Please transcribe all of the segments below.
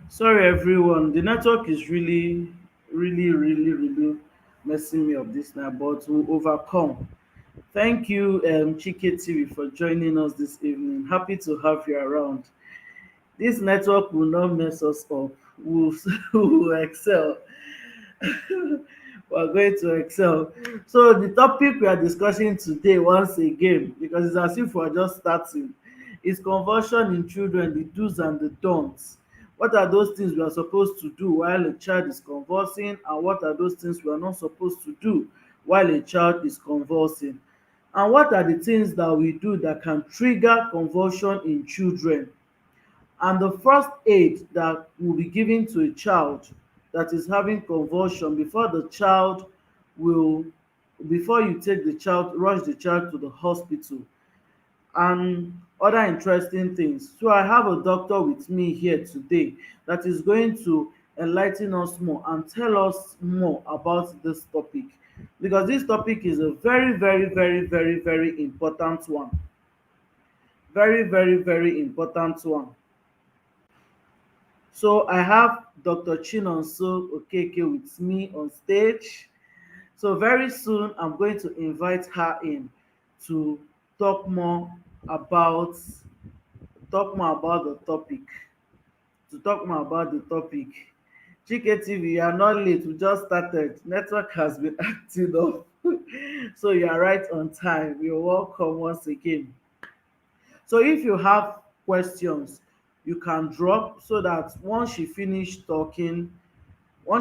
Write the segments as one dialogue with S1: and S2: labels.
S1: Sorry, everyone. The network is really messing me up this night, but we'll overcome. Thank you, Chike TV, for joining us this evening. Happy to have you around. This network will not mess us up. We'll, we'll excel. We're going to excel. So the topic we are discussing today, once again, because it's as if we're just starting, is conversion in children, the do's and the don'ts. What are those things we are supposed to do while a child is conversing, and what are those things we are not supposed to do while a child is conversing? And what are the things that we do that can trigger conversion in children? And the first aid that will be given to a child that is having convulsion will before you take the child rush the child to the hospital and other interesting things. So I have a doctor with me here today that is going to enlighten us more and tell us more about this topic, because this topic is a very important one. Very important one. So I have Dr. Chinonso Okeke with me on stage. So very soon I'm going to invite her in to talk more about the topic. To talk more about the topic. Chike TV, you are not late. We just started. Network has been acting up. So you are right on time. You're welcome once again. So if you have questions, you can drop so that once she finish talking, I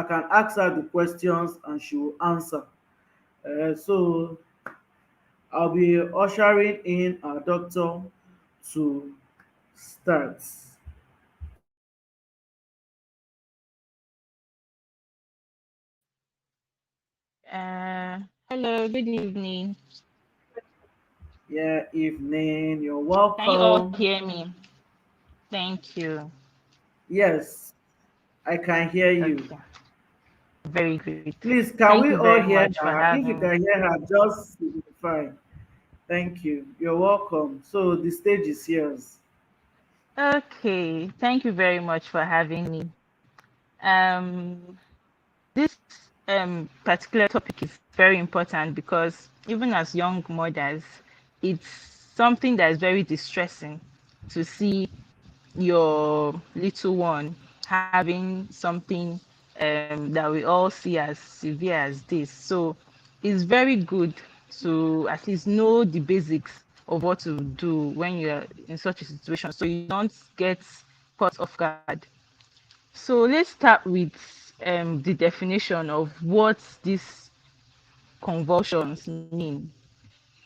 S1: can ask her the questions and she will answer. So I'll be ushering in our doctor to start.
S2: Hello, good evening.
S1: Yeah, evening. You're
S2: Can you all
S1: welcome.
S2: hear me? Thank you.
S1: Yes, I can hear you.
S2: Okay, very great.
S1: Please, can
S2: Thank
S1: we
S2: you
S1: all
S2: very
S1: hear
S2: much for
S1: her? If you
S2: having me.
S1: can hear her, just signify. Thank you. You're welcome. So the stage is yours.
S2: Okay, thank you very much for having me. Um, this particular topic is very important because even as young mothers, it's something that is very distressing to see your little one having something that we all see as severe as this. So it's very good to at least know the basics of what to do when you're in such a situation so you don't get caught off guard. So let's start with the definition of what these convulsions mean.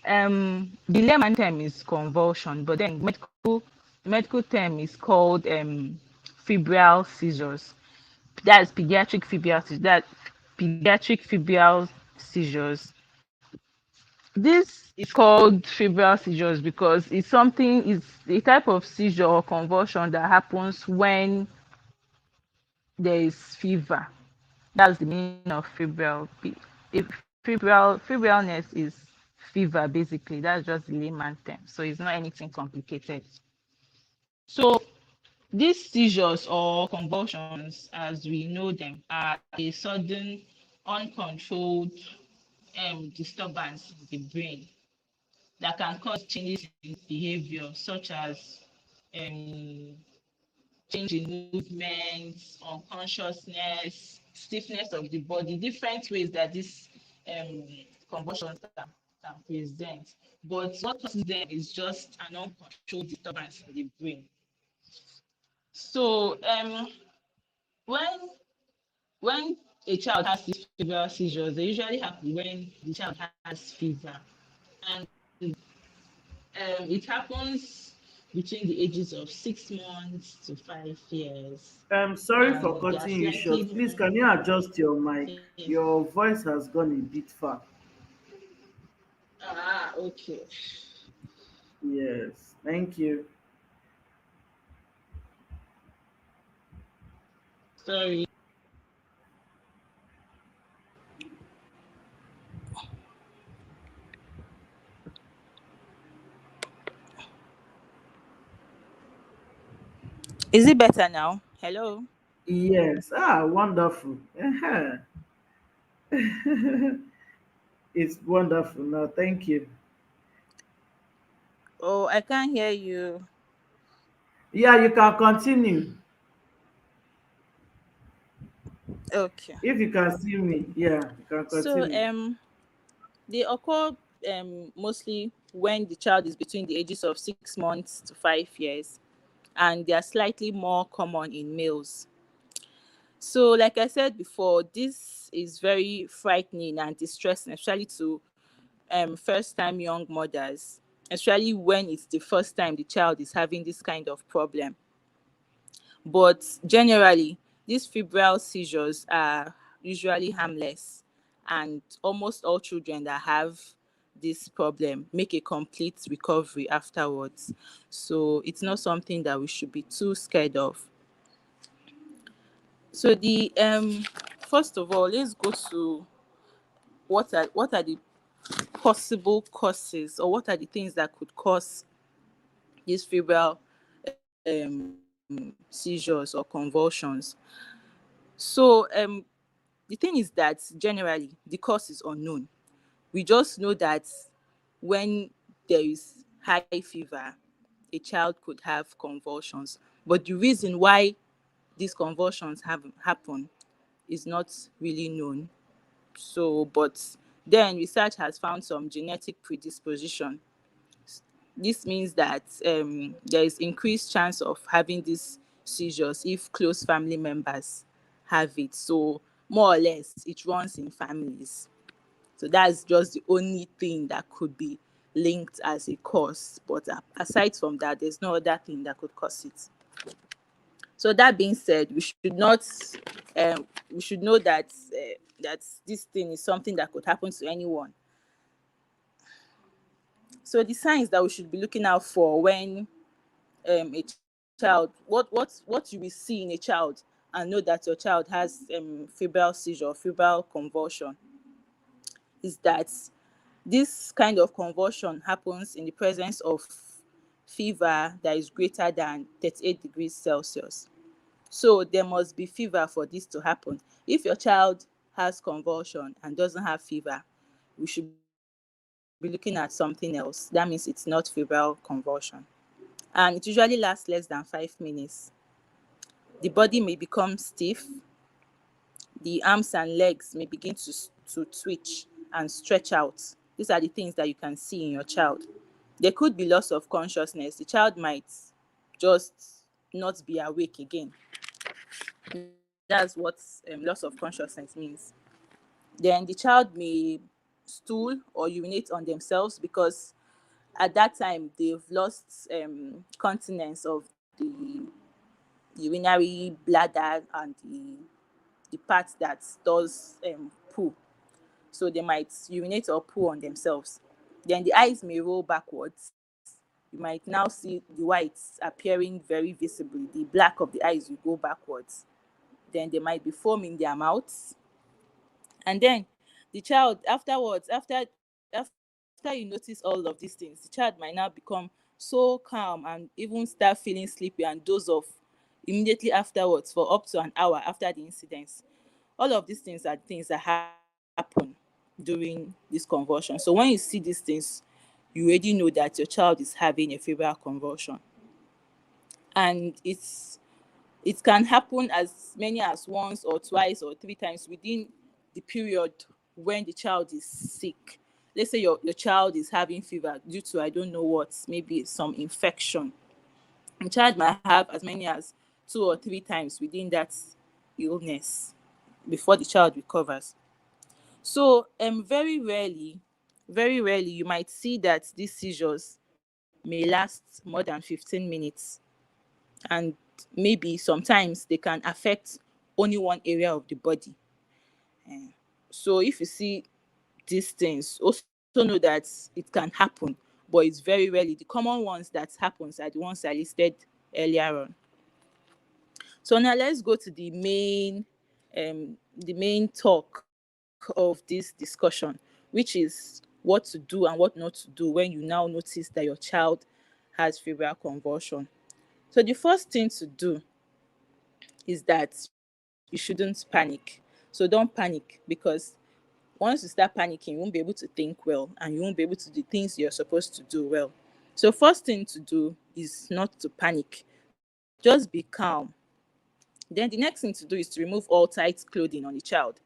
S2: The layman term is convulsion, but then medical term is called febrile seizures. That's pediatric febrile seizures. That pediatric febrile seizures. This is called febrile seizures because it's a type of seizure or convulsion that happens when there is fever. That's the meaning of febrile. If febrileness is fever basically. That's just the layman term. So it's not anything complicated. So these seizures or convulsions, as we know them, are a sudden, uncontrolled disturbance in the brain that can cause changes in behavior, such as um, change in movements, unconsciousness, stiffness of the body, different ways that this um, convulsions can present. But what causes them is just an uncontrolled disturbance in the brain. So when when a child has these febrile seizures, they usually happen when the child has fever, and it happens between the ages of 6 months to 5 years,
S1: Sorry for
S2: and they are
S1: cutting you short.
S2: slightly
S1: Please,
S2: more.
S1: can you adjust your mic?
S2: Yes.
S1: Your voice has gone a bit far.
S2: Okay.
S1: Yes, thank you.
S2: Sorry. Is it better now? Hello.
S1: Yes. Wonderful. It's wonderful now. Thank you.
S2: Oh, I can't hear you.
S1: Yeah, you can continue.
S2: Okay.
S1: If you can see me, yeah, you can
S2: So
S1: continue.
S2: they occur mostly when the child is between the ages of 6 months to 5 years, and they are slightly more common in males. So, like I said before, this is very frightening and distressing, especially to first time young mothers, especially when it's the first time the child is having this kind of problem. But generally, these febrile seizures are usually harmless, and almost all children that have this problem make a complete recovery afterwards. So it's not something that we should be too scared of. So the first of all, let's go to what are the possible causes, or what are the things that could cause these febrile seizures or convulsions. So the thing is that generally the cause is unknown. We just know that when there is high fever, a child could have convulsions. But the reason why these convulsions have happen is not really known. So, but then research has found some genetic predisposition. This means that there is increased chance of having these seizures if close family members have it. So more or less, it runs in families. So that's just the only thing that could be linked as a cause. But aside from that, there's no other thing that could cause it. So that being said, we should know that that this thing is something that could happen to anyone. So the signs that we should be looking out for when a child, what you will see in a child and know that your child has febrile seizure, febrile convulsion, is that this kind of convulsion happens in the presence of fever that is greater than 38 degrees Celsius. So there must be fever for this to happen. If your child has convulsion and doesn't have fever, we should be looking at something else. That means it's not febrile convulsion. And it usually lasts less than 5 minutes. The body may become stiff, the arms and legs may begin to twitch and stretch out. These are the things that you can see in your child. There could be loss of consciousness. The child might just not be awake again. That's what loss of consciousness means. Then the child may stool or urinate on themselves because at that time they've lost continence of the urinary bladder and the part that stores poo. So they might urinate or poo on themselves. Then the eyes may roll backwards. You might now see the whites appearing very visibly. The black of the eyes will go backwards. Then there might be foam in their mouths. And then the child afterwards, after you notice all of these things, the child might now become so calm and even start feeling sleepy and doze off immediately afterwards for up to an hour after the incidents. All of these things are things that happen during this convulsion. So when you see these things, you already know that your child is having a febrile convulsion. And it can happen as many as once or twice or three times within the period when the child is sick. Let's say your child is having fever due to, I don't know what, maybe some infection. The child might have as many as 2 or 3 times within that illness before the child recovers. So very rarely you might see that these seizures may last more than 15 minutes, and maybe sometimes they can affect only one area of the body. Eh, So if you see these things, also know that it can happen, but it's very rarely. The common ones that happens are the ones I listed earlier on. So now let's go to the main talk of this discussion, which is what to do and what not to do when you now notice that your child has febrile convulsion.
S3: So the first thing to do is that you shouldn't panic. So don't panic, because once you start panicking, you won't be able to think well and you won't be able to do things you're supposed to do well. So first thing to do is not to panic. Just be calm. Then the next thing to do is to remove all tight clothing on the child.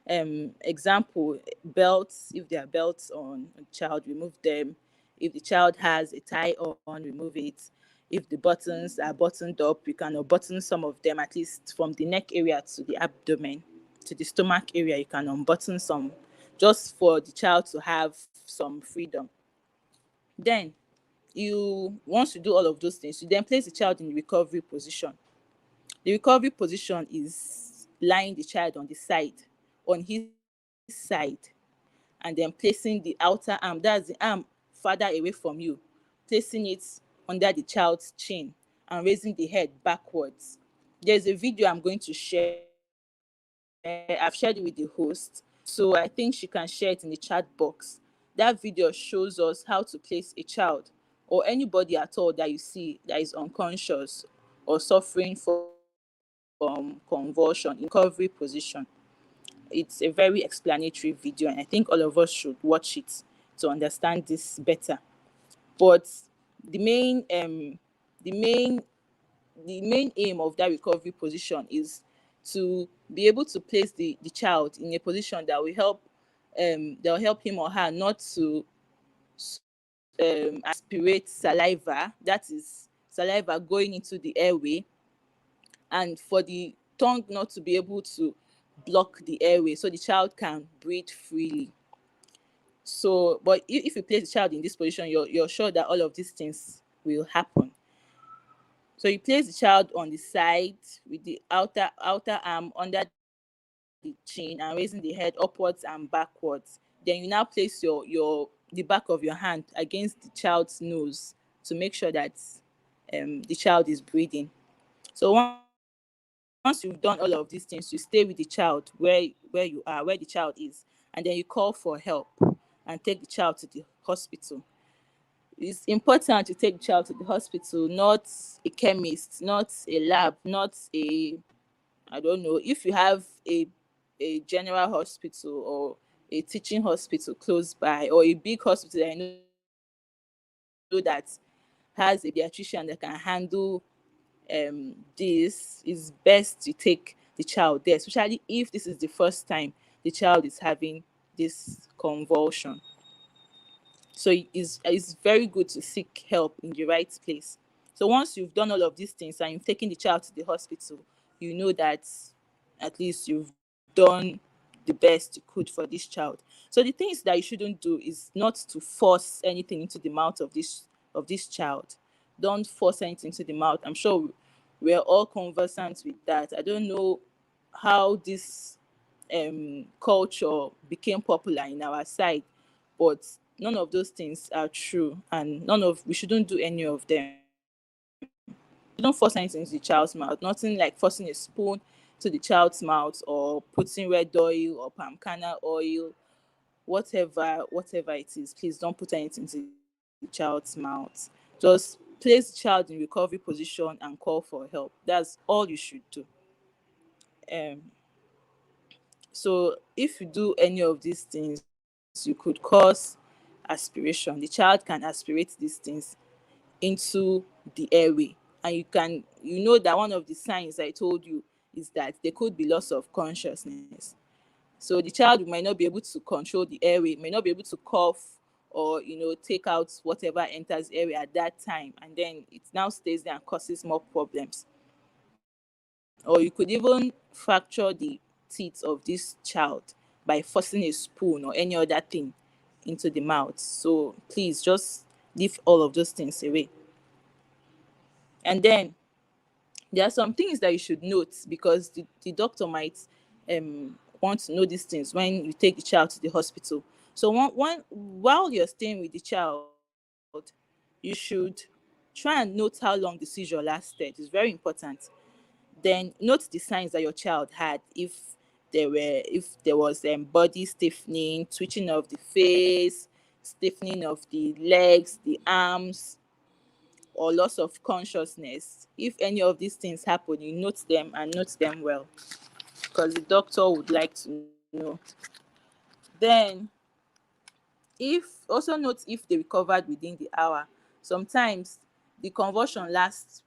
S3: Example, belts, if there are belts on a child, remove them. If the child has a tie on, remove it. If the buttons are buttoned up, you can unbutton some of them, at least from the neck area to the abdomen, to the stomach area. You can unbutton some, just for the child to have some freedom. Then you once you do all of those things, you then place the child in the recovery position. The recovery position is lying the child on his side, and then placing the outer arm, that's the arm farther away from you, placing it under the child's chin and raising the head backwards. There's a video I'm going to share. I've shared it with the host, so I think she can share it in the chat box. That video shows us how to place a child or anybody at all that you see that is unconscious or suffering from convulsion in recovery position. It's a very explanatory video, and I think all of us should watch it to understand this better. But the the main the main aim of that recovery position is to be able to place the child in a position that will help him or her not to aspirate saliva, that is saliva going into the airway, and for the tongue not to be able to block the airway so the child can breathe freely. So, but if you place the child in this position, you're sure that all of these things will happen. So you place the child on the side with the outer arm under the chin and raising the head upwards and backwards. Then you now place your the back of your hand against the child's nose to make sure that the child is breathing. So once you've done all of these things, you stay with the child where you are, where the child is, and then you call for help and take the child to the hospital. It's important to take the child to the hospital, not a chemist, not a lab, not a, I don't know, if you have a general hospital or a teaching hospital close by, or a big hospital that I know that has a pediatrician that can handle this, is best to take the child there, especially if this is the first time the child is having this convulsion. So it's very good to seek help in the right place. So once you've done all of these things and you've taken the child to the hospital, you know that at least you've done the best you could for this child. So the things that you shouldn't do is not to force anything into the mouth of this child. Don't force anything into the mouth. I'm sure we're all conversant with that. I don't know how this culture became popular in our side, but none of those things are true, and none of we shouldn't do any of them. You don't force anything into the child's mouth. Nothing like forcing a spoon to the child's mouth, or putting red oil or palm kernel oil, whatever it is. Please don't put anything into the child's mouth. Just place the child in recovery position and call for help. That's all you should do. um So if you do any of these things, you could cause aspiration. The child can aspirate these things into the airway, and you know that one of the signs I told you is that there could be loss of consciousness. So the child might not be able to control the airway, may not be able to cough, or take out whatever enters the airway at that time, and then it now stays there and causes more problems. Or you could even fracture the teeth of this child by forcing a spoon or any other thing into the mouth. So please just leave all of those things away. And then there are some things that you should note, because the doctor might want to know these things when you take the child to the hospital. So while you're staying with the child, you should try and note how long the seizure lasted. It's very important. Then note the signs that your child had. If there was body stiffening, twitching of the face, stiffening of the legs, the arms, or loss of consciousness. If any of these things happen, you note them and note them well, because the doctor would like to know. Then if also note if they recovered within the hour. Sometimes the convulsion lasts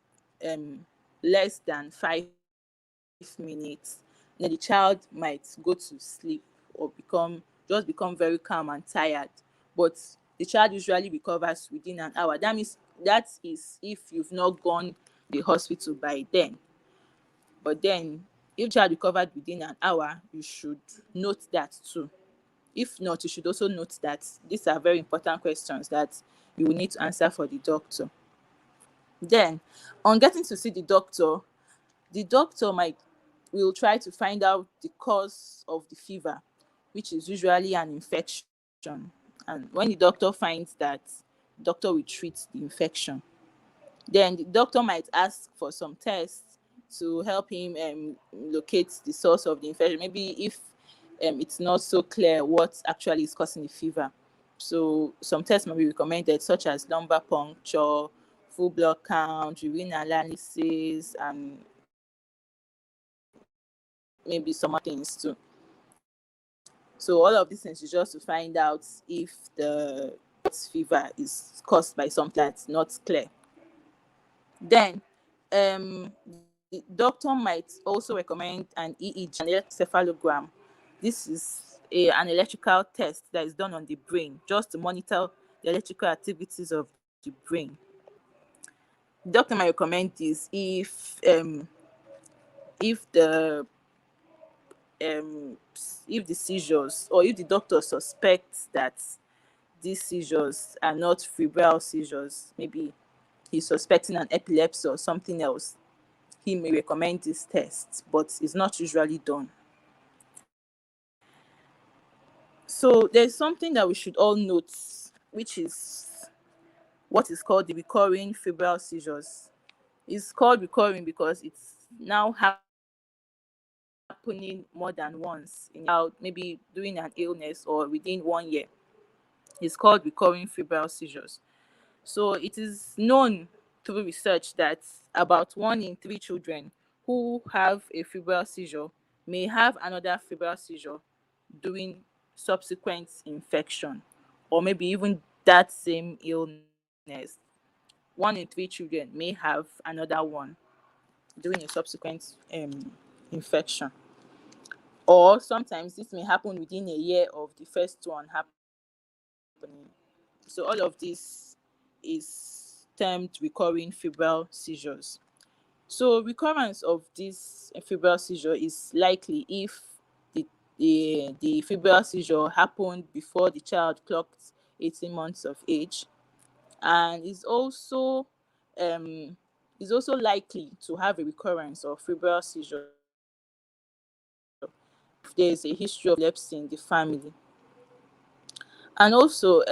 S3: less than 5 minutes, then the child might go to sleep or become very calm and tired. But the child usually recovers within an hour. That is if you've not gone the hospital by then. But then if child recovered within an hour, you should note that too. If not, you should also note that these are very important questions that you will need to answer for the doctor. Then, on getting to see the doctor might will try to find out the cause of the fever, which is usually an infection. And when the doctor finds that, the doctor will treat the infection. Then the doctor might ask for some tests to help him locate the source of the infection. Maybe if it's not so clear what actually is causing the fever. So some tests may be recommended, such as lumbar puncture, full blood count, urine analysis, and maybe some other things too. So all of these things is just to find out if the fever is caused by something that's not clear. Then the doctor might also recommend an EEG, an electroencephalogram. This is an electrical test that is done on the brain just to monitor the electrical activities of the brain. The doctor might recommend this if the if the seizures, or if the doctor suspects that these seizures are not febrile seizures, maybe he's suspecting an epilepsy or something else, he may recommend this test, but it's not usually done. So there's something that we should all note, which is what is called the recurring febrile seizures. It's called recurring because it's now happening more than once in a child, maybe during an illness or within 1 year. It's called recurring febrile seizures. So it is known through research that about 1 in 3 children who have a febrile seizure may have another febrile seizure during subsequent infection, or maybe even that same illness. 1 in 3 children may have another one during a subsequent infection. Or sometimes this may happen within a year of the first one happening. So all of this is termed recurring febrile seizures. So recurrence of this febrile seizure is likely if the febrile seizure happened before the child clocked 18 months of age, and is also likely to have a recurrence of febrile seizure if there is a history of epilepsy in the family. And also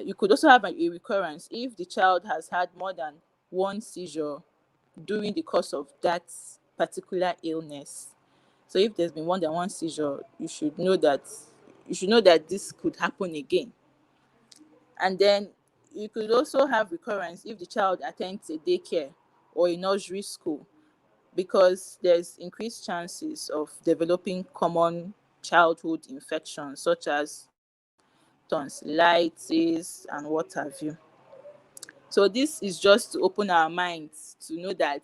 S3: you could also have a recurrence if the child has had more than one seizure during the course of that particular illness. So if there's been more than one seizure, you should know that this could happen again. And then you could also have recurrence if the child attends a daycare or a nursery school, because there's increased chances of developing common childhood infections such as tonsillitis and what have you. So this is just to open our minds to know that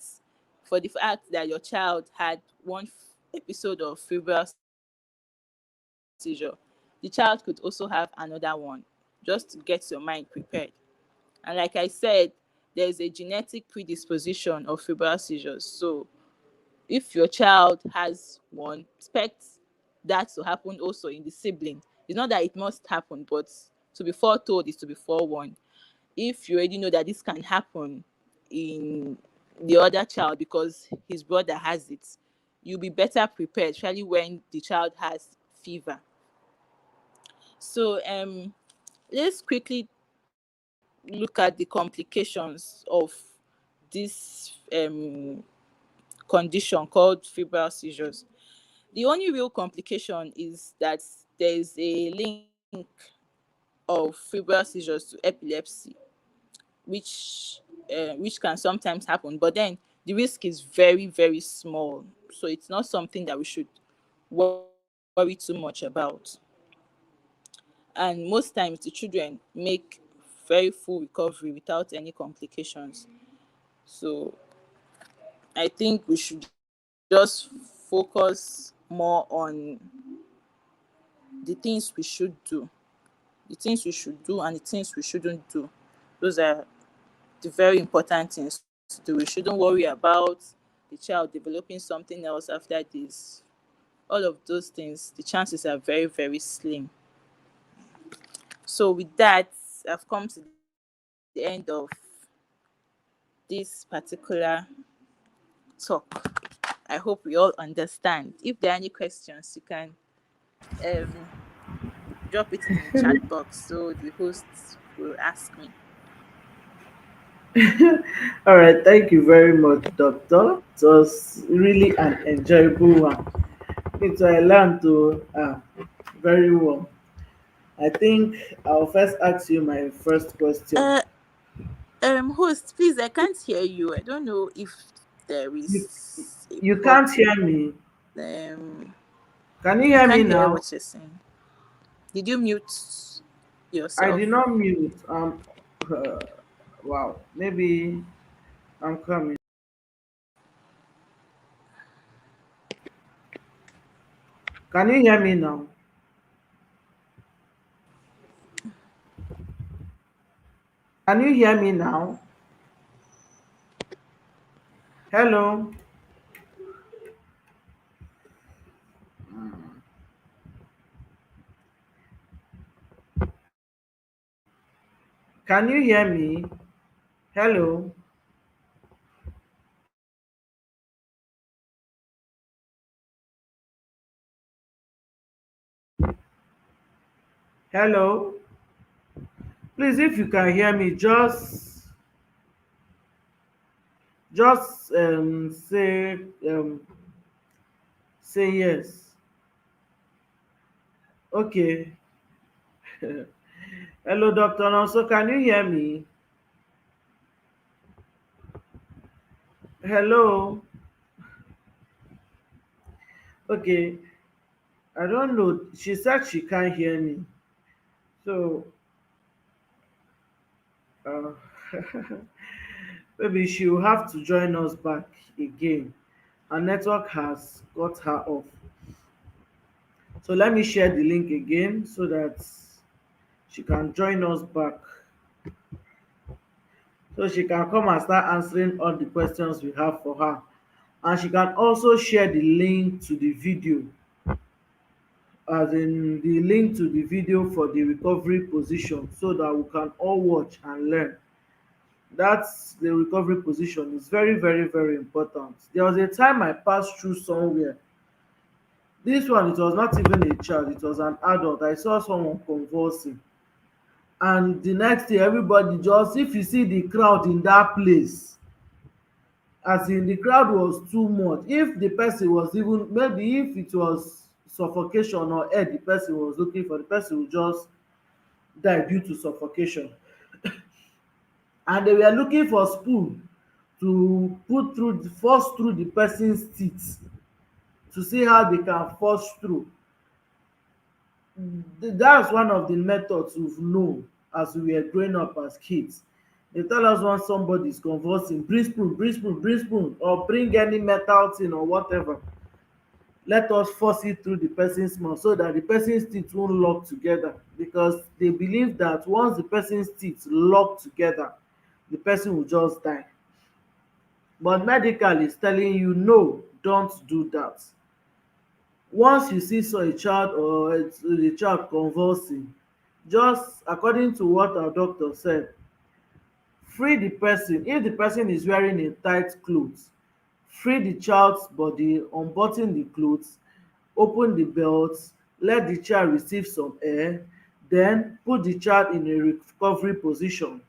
S3: for the fact that your child had one episode of febrile seizure, the child could also have another one, just to get your mind prepared. And like I said, there's a genetic predisposition of febrile seizures. So if your child has one, expect that to happen also in the sibling. It's not that it must happen, but to be foretold is to be forewarned. If you already know that this can happen in the other child because his brother has it, you'll be better prepared, especially when the child has fever. So let's quickly look at the complications of this condition called febrile seizures. The only real complication is that there is a link of febrile seizures to epilepsy, which can sometimes happen, but then the risk is very, very small, so it's not something that we should worry too much about. And most times the children make very full recovery without any complications. So I think we should just focus more on the things we should do, the things we should do and the things we shouldn't do. Those are the very important things to do. We shouldn't worry about the child developing something else after this. All of those things, the chances are very, very slim. So with that, I've come to the end of this particular talk. I hope we all understand. If there are any questions, you can um, drop it in the chat box so the hosts will ask me.
S1: All right, thank you very much, Doctor. It was really an enjoyable one. I learned to very well. I think I'll first ask you my first question.
S3: Host, please, I can't hear you. I don't know if there
S1: You,
S3: is a
S1: you can't hear
S3: problem.
S1: me. Can you
S3: I
S1: hear
S3: can't
S1: me
S3: hear
S1: now?
S3: what you're saying. Did you mute
S1: I
S3: yourself?
S1: did not mute. Uh, wow. Maybe I'm coming. Can you hear me now? Can you hear me now? Hello. Can you hear me? Hello. Hello. Please, if you can hear me, just say yes. Okay. Hello, Doctor. Also, can you hear me? Hello. Okay. I don't know. She said she can't hear me. So, uh, maybe she will have to join us back again. Our network has got her off. So let me share the link again so that she can join us back. So she can come and start answering all the questions we have for her. And she can also share the link to the video, as in the link to the video for the recovery position, so that we can all watch and learn. That's the recovery position. Is very, very, very important. There was a time I passed through somewhere. This one, it was not even a child, it was an adult. I saw someone convulsing. And the next day, everybody just, if you see the crowd in that place, as in the crowd was too much. If the person was even, maybe if it was suffocation or air the person was looking for, the person would just die due to suffocation. And they were looking for spoon to put through, force through the person's teeth, to see how they can force through. That's one of the methods we've known as we were growing up as kids. They tell us when somebody is convulsing, bring spoon, bring spoon, bring spoon, or bring any metal thing or whatever. Let us force it through the person's mouth so that the person's teeth won't lock together, because they believe that once the person's teeth lock together, the person will just die. But medical is telling you no, don't do that. Once you see so a child or a child convulsing, just according to what our doctor said, free the person. If the person is wearing a tight cloth, free the child's body, unbutton the clothes, open the belt, let the child receive some air, then put the child in a recovery position,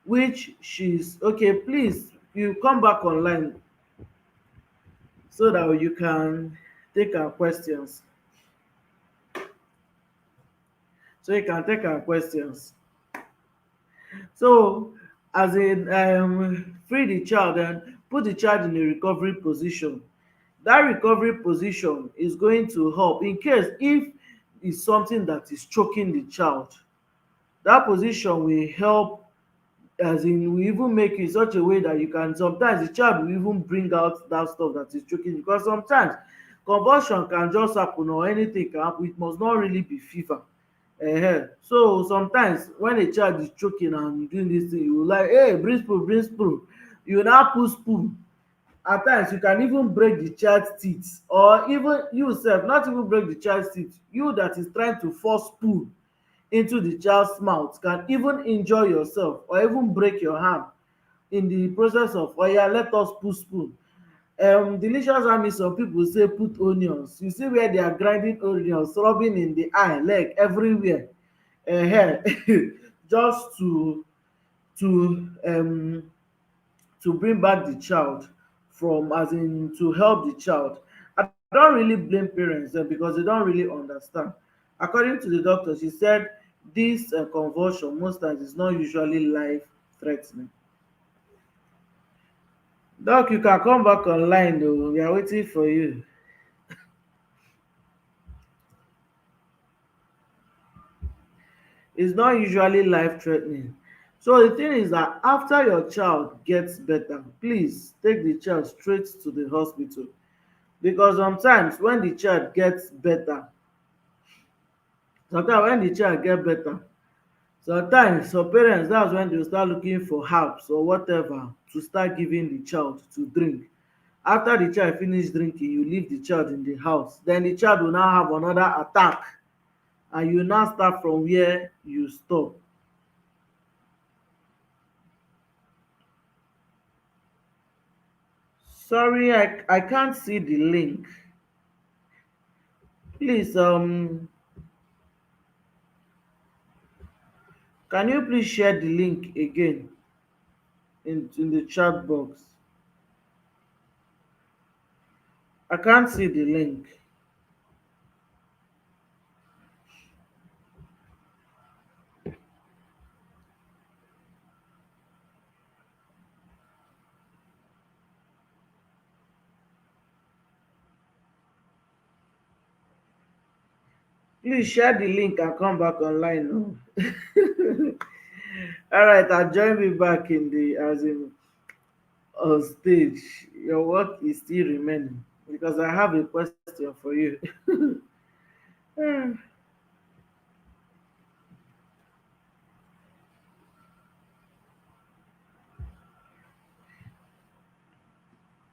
S1: which she's okay. Please, you come back online so that you can take our questions. So you can take our questions. So as in free the child and put the child in a recovery position. That recovery position is going to help in case if it's something that is choking the child. That position will help, as in will even make you in such a way that you can, sometimes the child will even bring out that stuff that is choking you, because sometimes convulsion can just happen or anything can happen, it must not really be fever. So sometimes when a child is choking and doing this thing, you will like, hey, bring spoon, you will now put spoon. At times you can even break the child's teeth, or even you sef not even break the child's teeth, you that is trying to force spoon into the child's mouth can even injure yourself or even break your hand in the process of oya let us put spoon. Delicious army, some people say put onions, you see where they are grinding onions, rubbing in the eye, leg, everywhere, just to bring back the child from, as in to help the child. I don't really blame parents because they don't really understand. According to the doctor, she said this convulsion most times is not usually life threatening. Doc, you can come back online though, we are waiting for you. It's not usually life threatening. So the thing is that after your child gets better, please take the child straight to the hospital, because sometimes when the child gets better, sometimes when the child get better, sometimes some parents, that's when they start looking for herbs or whatever to start giving the child to drink. After the child finish drinking, you leave the child in the house, then the child will now have another attack, and you now start from where you stop. Sorry, I can't see the link. Please, can you please share the link again in the chat box? I can't see the link. Please share the link and come back online now. All right, I'll join me back in the, as in on stage. Your work is still remaining because I have a question for you.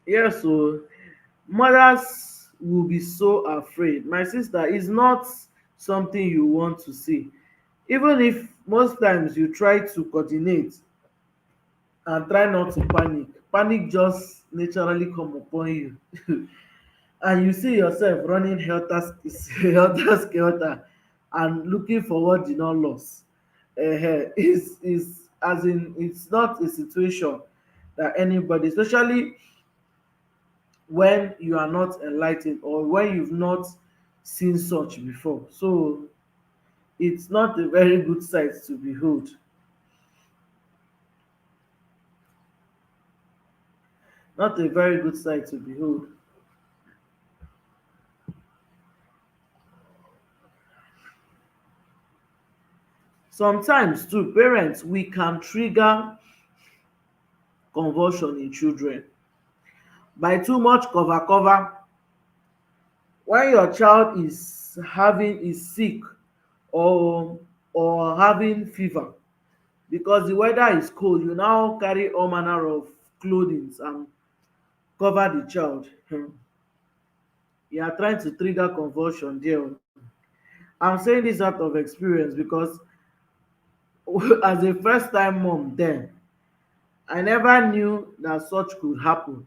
S1: Yes, so mothers will be so afraid. My sister, is not something you want to see. Even if most times you try to coordinate and try not to panic, panic just naturally come upon you. And you see yourself running helter skelter and looking for what did not lost. Is as in, it's not a situation that anybody, especially when you are not enlightened or when you've not seen such before. So it's not a very good sight to behold. Not a very good sight to behold. Sometimes too, parents, we can trigger convulsion in children by too much cover. When your child is sick or having fever, because the weather is cold, you now carry all manner of clothing and cover the child. You are trying to trigger convulsion there. I'm saying this out of experience because as a first time mom then, I never knew that such could happen.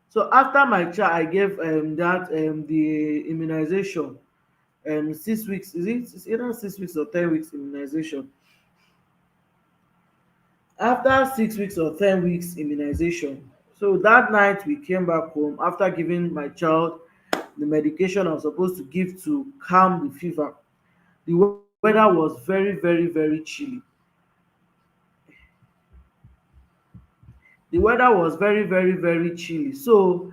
S1: So after my child, I gave that the immunization, 6 weeks, is it, it's either 6 weeks or 10 weeks immunization. After 6 weeks or 10 weeks immunization, so that night we came back home after giving my child the medication I was supposed to give to calm the fever. The weather was very chilly. The weather was very, very, very chilly. So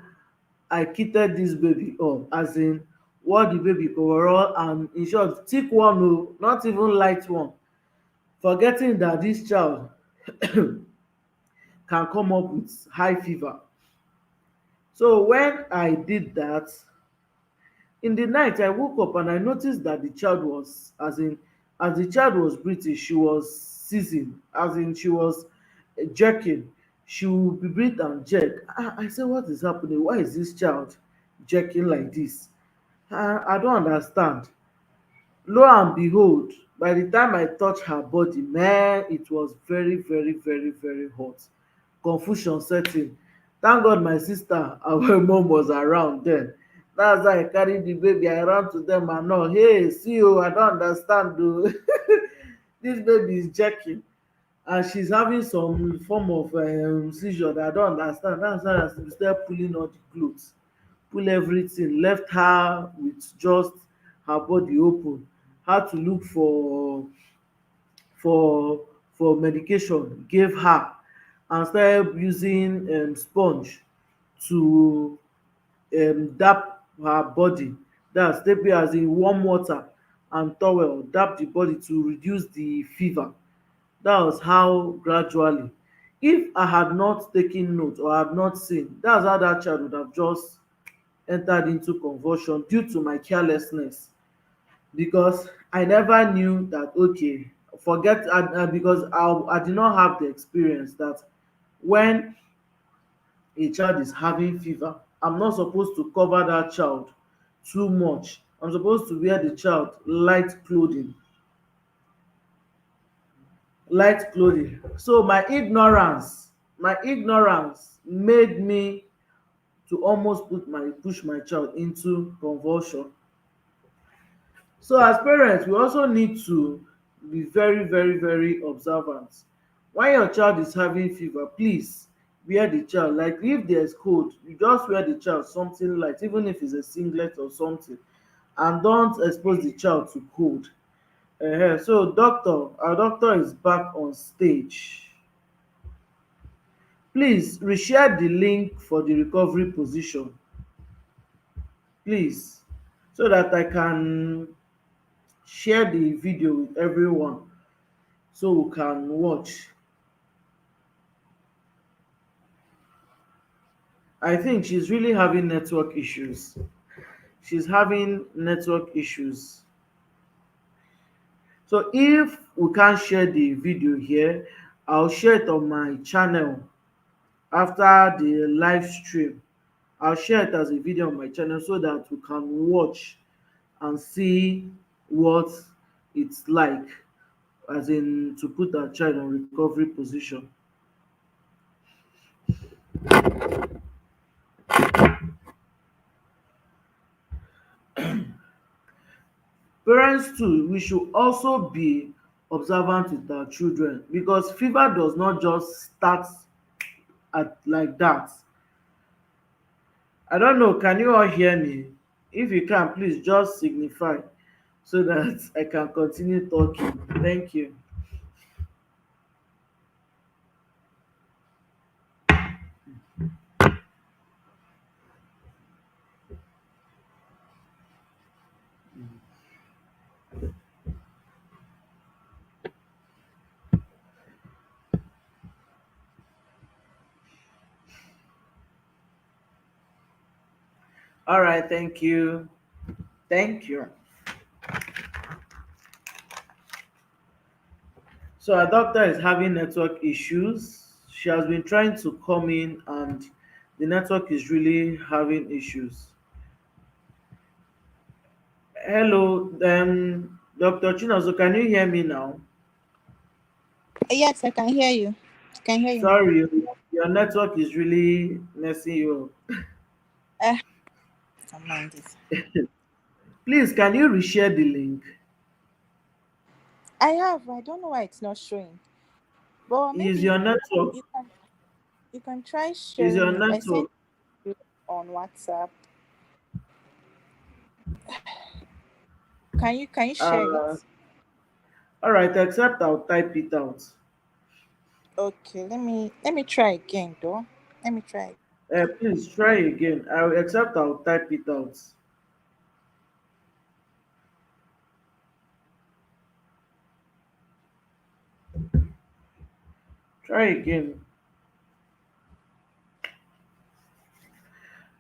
S1: I kitted this baby up, as in wore the baby coverall, and in short, thick one o, not even light one, forgetting that this child can come up with high fever. So when I did that, in the night I woke up and I noticed that the child was, as the child was breathing, she was seizing, as in she was jerking. She would be breathe and jerk. I say, what is happening? Why is this child jerking like this? I don't understand. Lo and behold, by the time I touch her body, man, it was very, very, very, very hot. Confusion set in. Thank God my sister and my mom was around then. That's why I carry the baby. I ran to them and all, hey, see oh, I don't understand though. This baby is jerking and she's having some form of seizure that I don't understand. That's why I started pulling all the clothes, pull everything, left her with just her body open, had to look for for medication, gave her, and started using sponge to dap her body. That's take it as in warm water and towel, dap the body to reduce the fever. That was how gradually, if I had not taken note or had not seen, that's how that child would have just entered into convulsion due to my carelessness, because I never knew that, okay, forget, because I did not have the experience that when a child is having fever, I'm not supposed to cover that child too much. I'm supposed to wear the child light clothing. So my ignorance made me to almost push my child into convulsion. So as parents, we also need to be very, very, very observant. When your child is having fever, please wear the child, like if there's cold, you just wear the child something light, even if it's a singlet or something, and don't expose the child to cold. So doctor, our doctor is back on stage. Please reshare the link for the recovery position, please, so that I can share the video with everyone so we can watch. I think she's really having network issues. She's having network issues. So if we can't share the video here, I'll share it on my channel after the live stream. I'll share it as a video on my channel so that we can watch and see what it's like, as in to put our child on recovery position. Parents too, we should also be observant with our children, because fever does not just start at like that. I don't know, can you all hear me? If you can, please just signify so that I can continue talking. Thank you. All right, thank you. Thank you. So our doctor is having network issues. She has been trying to come in and the network is really having issues. Hello, Dr. Chinoso, can you hear me now?
S3: Yes, I can hear you. I can hear you.
S1: Sorry, your network is really messing you up.
S3: Uh, don't mind it.
S1: Please, can you reshare the link?
S3: I have. I don't know why it's not showing. But
S1: Is
S3: maybe
S1: your network?
S3: you can try
S1: Is your
S3: sharing it. I sent
S1: network?
S3: you on WhatsApp. Can you share it?
S1: Uh, all right, except I'll type it out.
S3: Okay, let me try again though. Let me try.
S1: Please try again. I'll type it out. Try again.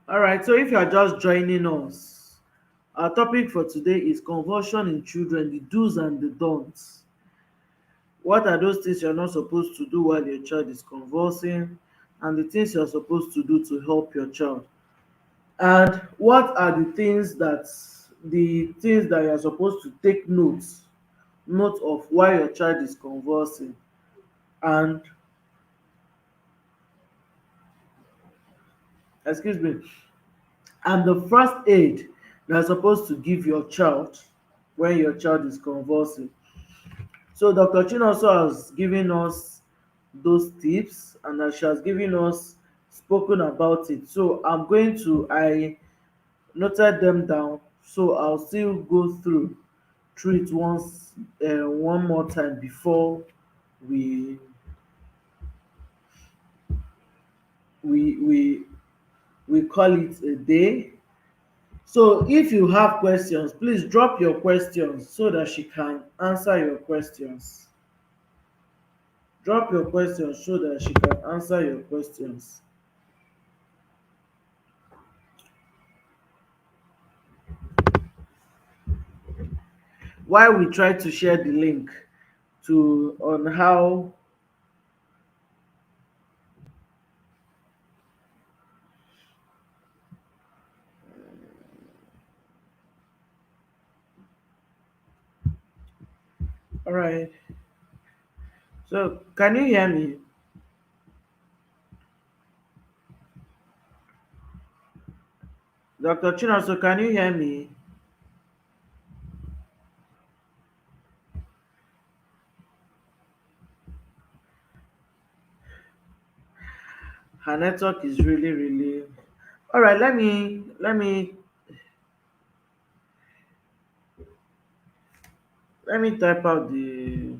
S1: All right. So if you are just joining us, our topic for today is convulsion in children, the do's and the don'ts. What are those things you're not supposed to do while your child is convulsing, and the things you're supposed to do to help your child? And what are the things that you're supposed to take note of while your child is convulsing? And excuse me, and the first aid you're supposed to give your child when your child is convulsing. So Dr. Chin also has given us those tips, and she has given us spoken about it. So I noted them down. So I'll still go through it one more time before we we we we call it a day. So if you have questions, please drop your questions so that she can answer your questions. Drop your questions so that she can answer your questions. While we try to share the link to on how. All right. So can you hear me? Dr. Chinoso, can you hear me? Her network is really, really. All right, let me type out the.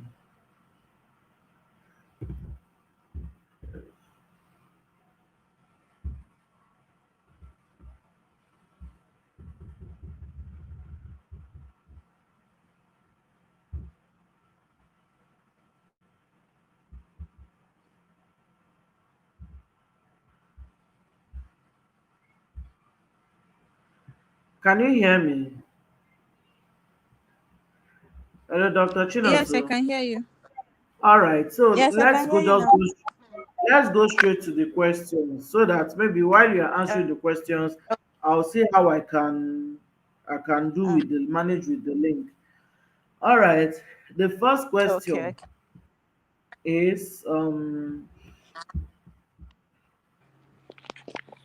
S1: Can you hear me? Hello, Dr.
S3: Yes, I
S1: Chinoso.
S3: can hear you.
S1: All right, so
S3: Yes, I can hear you now.
S1: let's go straight to the questions so that maybe while you are answering the questions, I'll see how I can do
S3: Uh,
S1: with the manage with the link. All right, the first
S3: okay,
S1: question
S3: okay.
S1: is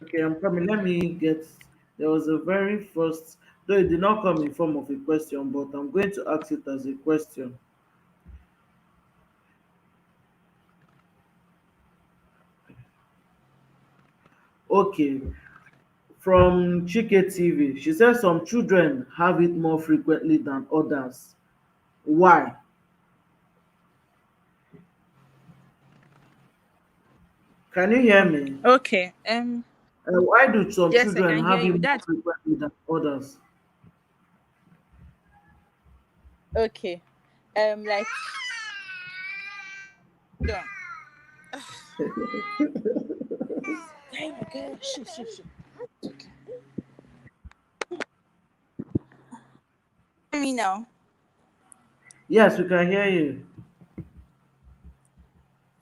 S1: okay, I'm coming. Let me get. There was a very first, though it did not come in form of a question, but I'm going to ask it as a question. Okay, from Chike TV, she says some children have it more frequently than others. Why? Can you hear me?
S3: Okay.
S1: Why do some
S3: Yes, I
S1: children
S3: can hear
S1: have it
S3: you.
S1: more
S3: That's
S1: frequently than others?
S3: okay. Like, hold on. Hey, my girl. Shoo, shoo, shoo. Okay. Hear me now.
S1: Yes, we can hear you.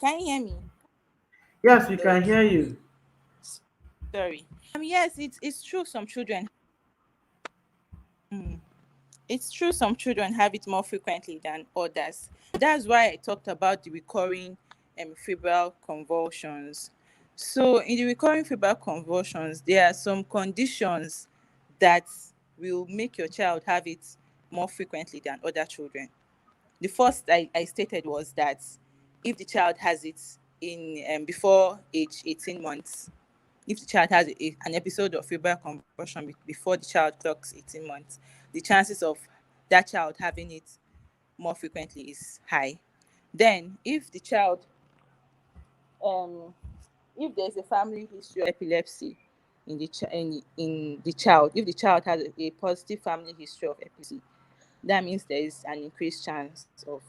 S3: Can you hear me?
S1: Yes, we can hear
S3: Okay.
S1: you.
S3: Sorry. Yes, it's true. Some children. Mm, it's true. Some children have it more frequently than others. That's why I talked about the recurring febrile convulsions. So, in the recurring febrile convulsions, there are some conditions that will make your child have it more frequently than other children. The first I stated was that if the child has it in before age 18 months, if the child has an episode of febrile convulsion before the child clocks 18 months, the chances of that child having it more frequently is high. Then, if the child um if there's a family history of epilepsy in the child, if the child has a positive family history of epilepsy, that means there is an increased chance of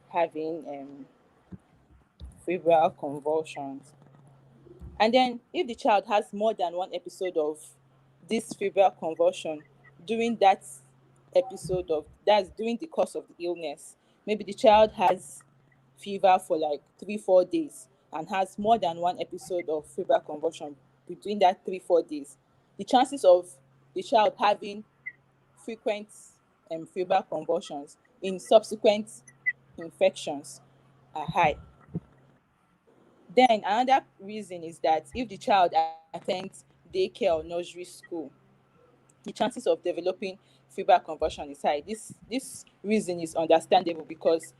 S3: having febrile convulsions. And then if the child has more than one episode of this febrile convulsion during that episode of that's during the course of the illness, maybe the child has fever for like 3 4 days and has more than one episode of febrile convulsion between that 3 4 days, the chances of the child having frequent febrile convulsions in subsequent infections are high. Then another reason is that if the child attends daycare or nursery school, the chances of developing febrile convulsion is high. This reason is understandable because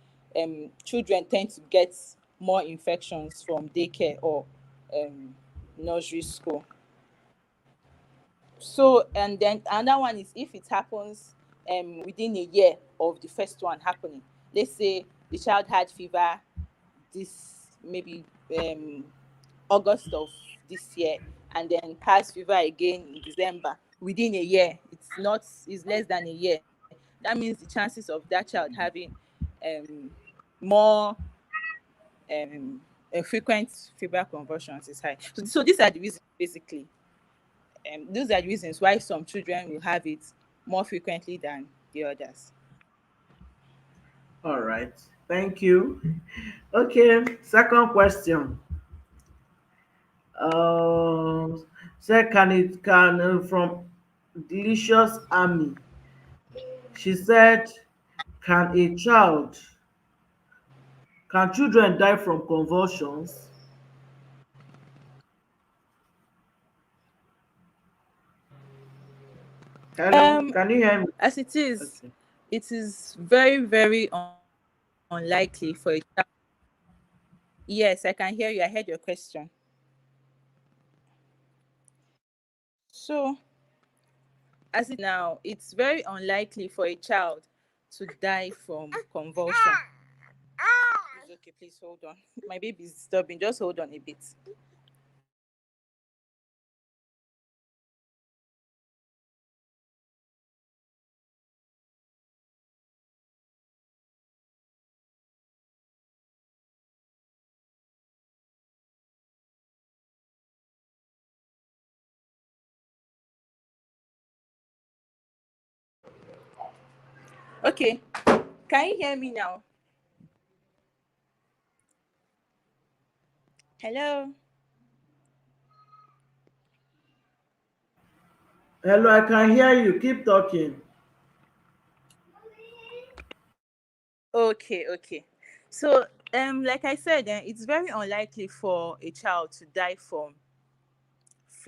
S3: children tend to get more infections from daycare or nursery school. So, and then another one is if it happens within a year of the first one happening. Let's say the child had fever this maybe August of this year and then has fever again in December within a year. It's less than a year. That means the chances of that child having um more frequent febrile convulsions is high. So these are the reasons basically. Those are the reasons why some children will have it more frequently than the others.
S1: All right. Thank you. Okay. Second question. Say, can it can from Delicious Army? She said, "Can a child? Can children die from convulsions?" Hello,
S3: Um,
S1: can you hear me?
S3: as
S1: Okay.
S3: it is very, very unlikely for a child. Yes, I can hear you. I heard your question. So, as it now, it's very unlikely for a child to die from convulsion. It's okay, please hold on. My baby is disturbing. Just hold on a bit. Okay, can you hear me now? Hello.
S1: Hello, I can hear you. Keep talking.
S3: Okay, okay. So, like I said, it's very unlikely for a child to die from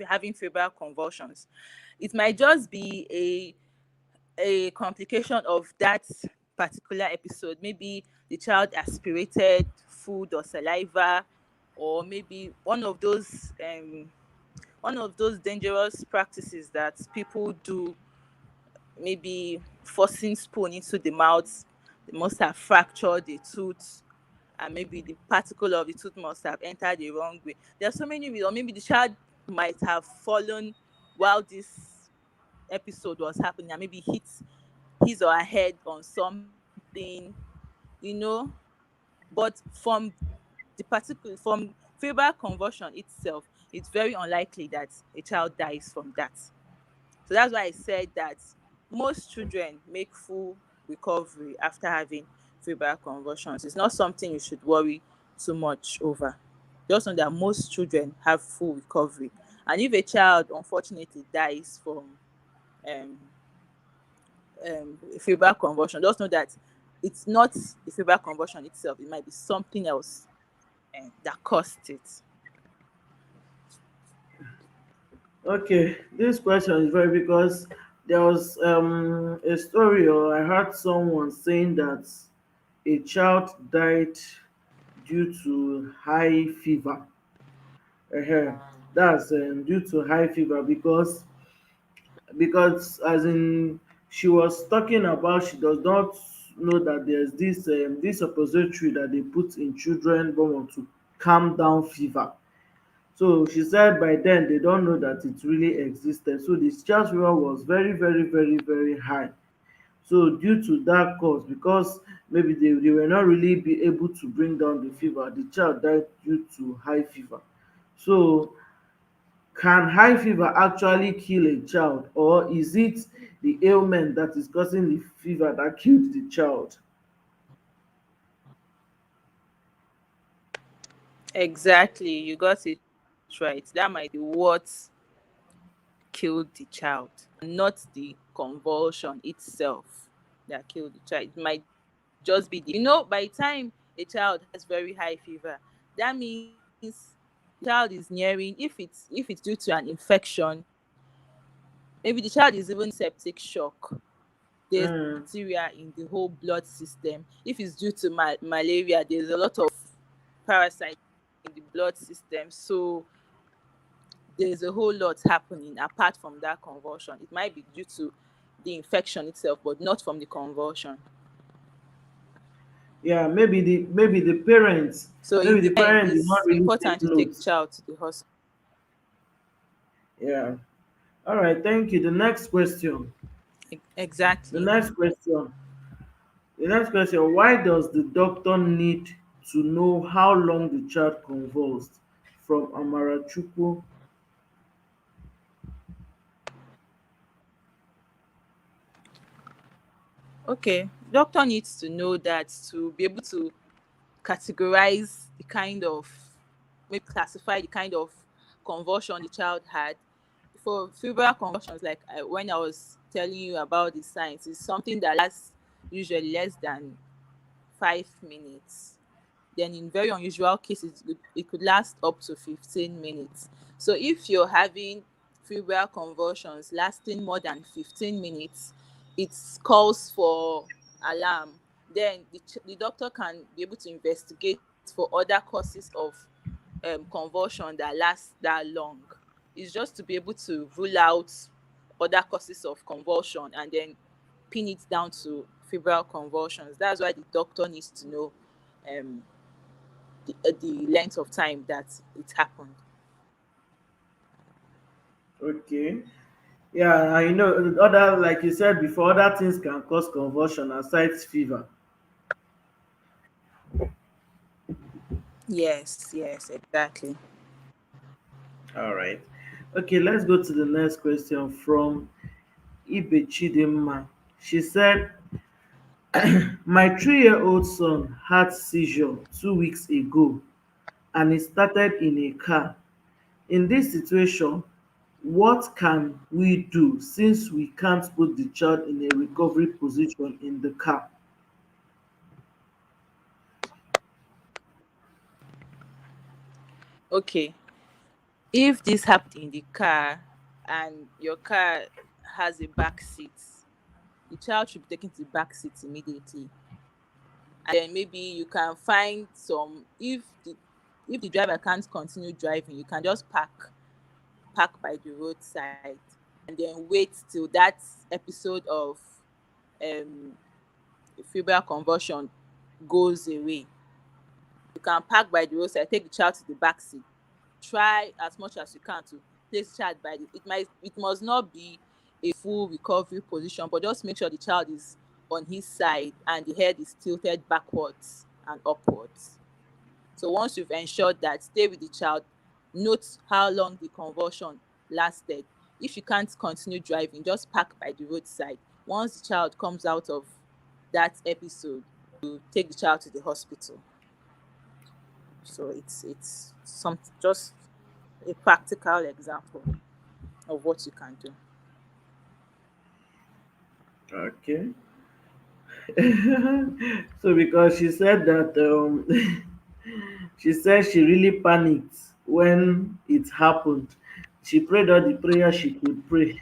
S3: having febrile convulsions. It might just be a complication of that particular episode. Maybe the child aspirated food or saliva, or maybe one of those dangerous practices that people do, maybe forcing spoon into the mouth. They must have fractured the tooth, and maybe the particle of the tooth must have entered the wrong way. There are so many reasons. Or maybe the child might have fallen while this episode was happening and maybe hit his or her head on something, you know. But from febrile convulsion itself, it's very unlikely that a child dies from that. So that's why I said that most children make full recovery after having febrile convulsions. It's not something you should worry too much over. Just know that most children have full recovery. And if a child unfortunately dies from um, febrile convulsion, just know that it's not the febrile convulsion itself. It might be something else that caused it.
S1: Okay, this question is very because there was a story, or I heard someone saying that a child died due to high fever. That's due to high fever because as in she was talking about, she does not know that there's this suppository that they put in children born to calm down fever. So she said by then they don't know that it really existed. So the child's fever was very, very, very, very high. So due to that cause, because maybe they were not really be able to bring down the fever, the child died due to high fever. So can high fever actually kill a child, or is it the ailment that is causing the fever that killed the child?
S3: Exactly, you got it right. That might be what killed the child, not the convulsion itself that killed the child. It might just be the by the time a child has very high fever, that means the child is nearing, if it's due to an infection, maybe the child is even septic shock. There's
S1: Mm,
S3: bacteria in the whole blood system. If it's due to malaria, there's a lot of parasites in the blood system. So there's a whole lot happening apart from that convulsion. It might be due to the infection itself, but not from the convulsion.
S1: yeah,
S3: So
S1: maybe
S3: it
S1: the parent
S3: depends.
S1: did not
S3: It's
S1: really take
S3: important to take the
S1: notes.
S3: child to the hospital.
S1: Yeah. All right, thank you. The next question. The
S3: Exactly.
S1: next question. The next question. Why does the doctor need to know how long the child convulsed? From Amarachuku.
S3: Okay. Doctor needs to know that to be able to categorize the kind of, maybe classify the kind of convulsion the child had. For febrile convulsions, like when I was telling you about the signs, is something that lasts usually less than 5 minutes. Then in very unusual cases, it could last up to 15 minutes. So if you're having febrile convulsions lasting more than 15 minutes, it calls for alarm. Then the doctor can be able to investigate for other causes of convulsion that last that long. It's just to be able to rule out other causes of convulsion and then pin it down to febrile convulsions. That's why the doctor needs to know um, the length of time that it happened.
S1: Okay. Yeah, I know other, like you said before, other things can cause convulsion aside fever.
S3: Yes, yes, exactly.
S1: All right. Okay, let's go to the next question from Ibe Chidimma. She said, my 3-year-old son had seizure 2 weeks ago and it started in a car. In this situation, what can we do since we can't put the child in a recovery position in the car?
S3: Okay. If this happened in the car and your car has a back seat, the child should be taken to the back seat immediately. And then maybe you can find some, if the driver can't continue driving, you can just park by the roadside and then wait till that episode of um febrile convulsion goes away. You can park by the roadside, take the child to the back seat, try as much as you can to place the child by the, it must not be a full recovery position, but just make sure the child is on his side and the head is tilted backwards and upwards. So once you've ensured that, stay with the child, note how long the convulsion lasted. If you can't continue driving, just park by the roadside. Once the child comes out of that episode, you take the child to the hospital. So it's some, just a practical example of what you can do.
S1: Okay. So because she said that she said she really panicked when it happened. She prayed all the prayer she could pray,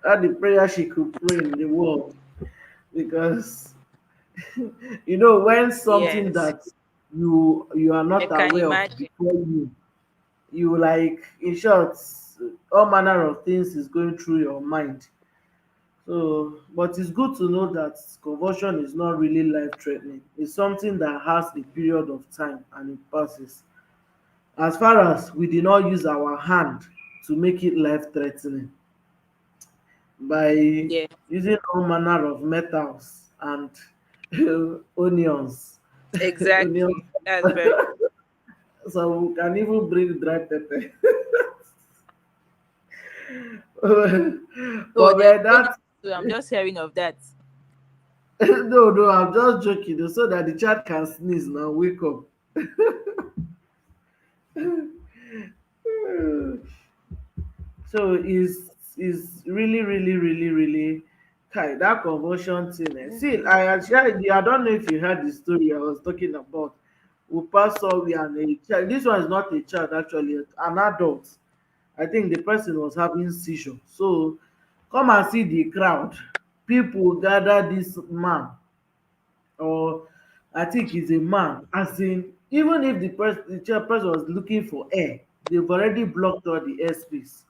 S1: all the prayer she could pray in the world, because when something
S3: Yes,
S1: that you are
S3: I
S1: not
S3: can
S1: aware of
S3: imagine.
S1: before you like, in short, all manner of things is going through your mind. So, but it's good to know that convulsion is not really life threatening. It's something that has a period of time and it passes. As far as we did not use our hand to make it life threatening by
S3: Yeah,
S1: using all manner of metals and onions. Onions.
S3: exactly. That's very.
S1: So we can even bring dry pepper.
S3: Oh,
S1: But
S3: there's
S1: man,
S3: onion
S1: that
S3: too. I'm just hearing of that.
S1: no, I'm just joking, so that the child can sneeze now, wake up. So is really, really, really, really kai that conversion thing. See, I don't know if you heard the story I was talking about. We pass saw we and a child. This one is not a child actually, an adult. I think the person was having seizure. So come and see the crowd. People gather this man, or I think he's a man. As in, even if the person was looking for air, they've already blocked all the airspace,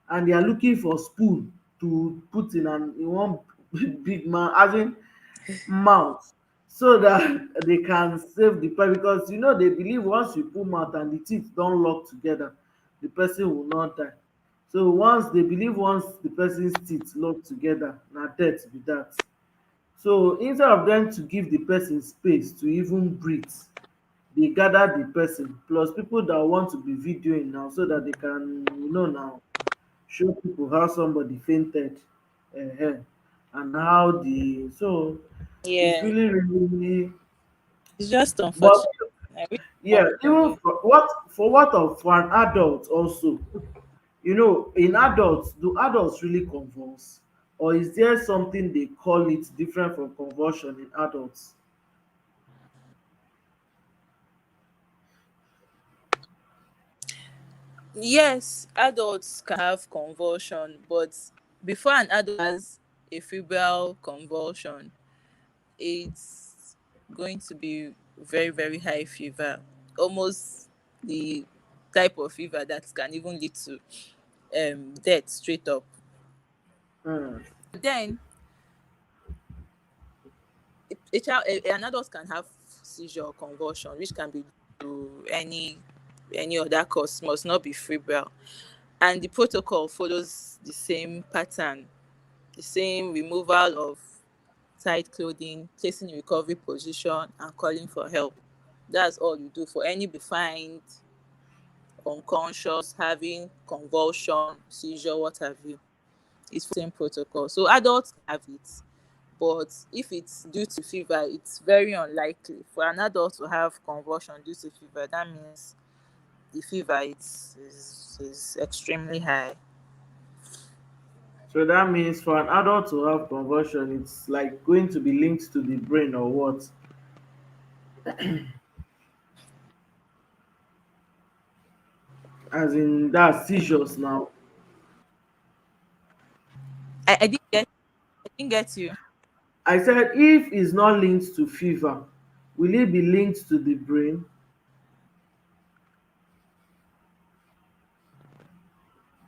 S1: and they are looking for spoon to put in one big man, as in mouth, so that they can save the person, because they believe once you put mouth and the teeth don lock together, the person will not die. So once the person's teeth lock together, na death be that. So instead of them to give the person space to even breathe, they gather the person plus people that want to be videoing now, so that they can now show people how somebody fainted, um and how the so it's
S3: Yeah,
S1: really, really.
S3: it's just
S1: But
S3: unfortunate. I wish more
S1: yeah,
S3: people
S1: even
S3: knew.
S1: for an adult also, in adults, do adults really convulse, or is there something they call it different from convulsion in adults?
S3: Yes, adults can have convulsion, but before an adult has a febrile convulsion, it's going to be very, very high fever, almost the type of fever that can even lead to death straight up.
S1: um
S3: Then an adult can have seizure or convulsion, which can be due to any other cause, must not be febrile. And the protocol follows the same pattern, the same removal of tight clothing, placing in recovery position, and calling for help. That's all you do for any find unconscious, having convulsion, seizure, what have you. It's the same protocol. So adults can have it, but if it's due to fever, it's very unlikely for an adult to have convulsion due to fever. That means the fever is extremely high.
S1: so that means for an adult to have convulsion, it's like going to be linked to the brain or what? As in that seizures now.
S3: I didn't get you.
S1: I said if it's not linked to fever, will it be linked to the brain?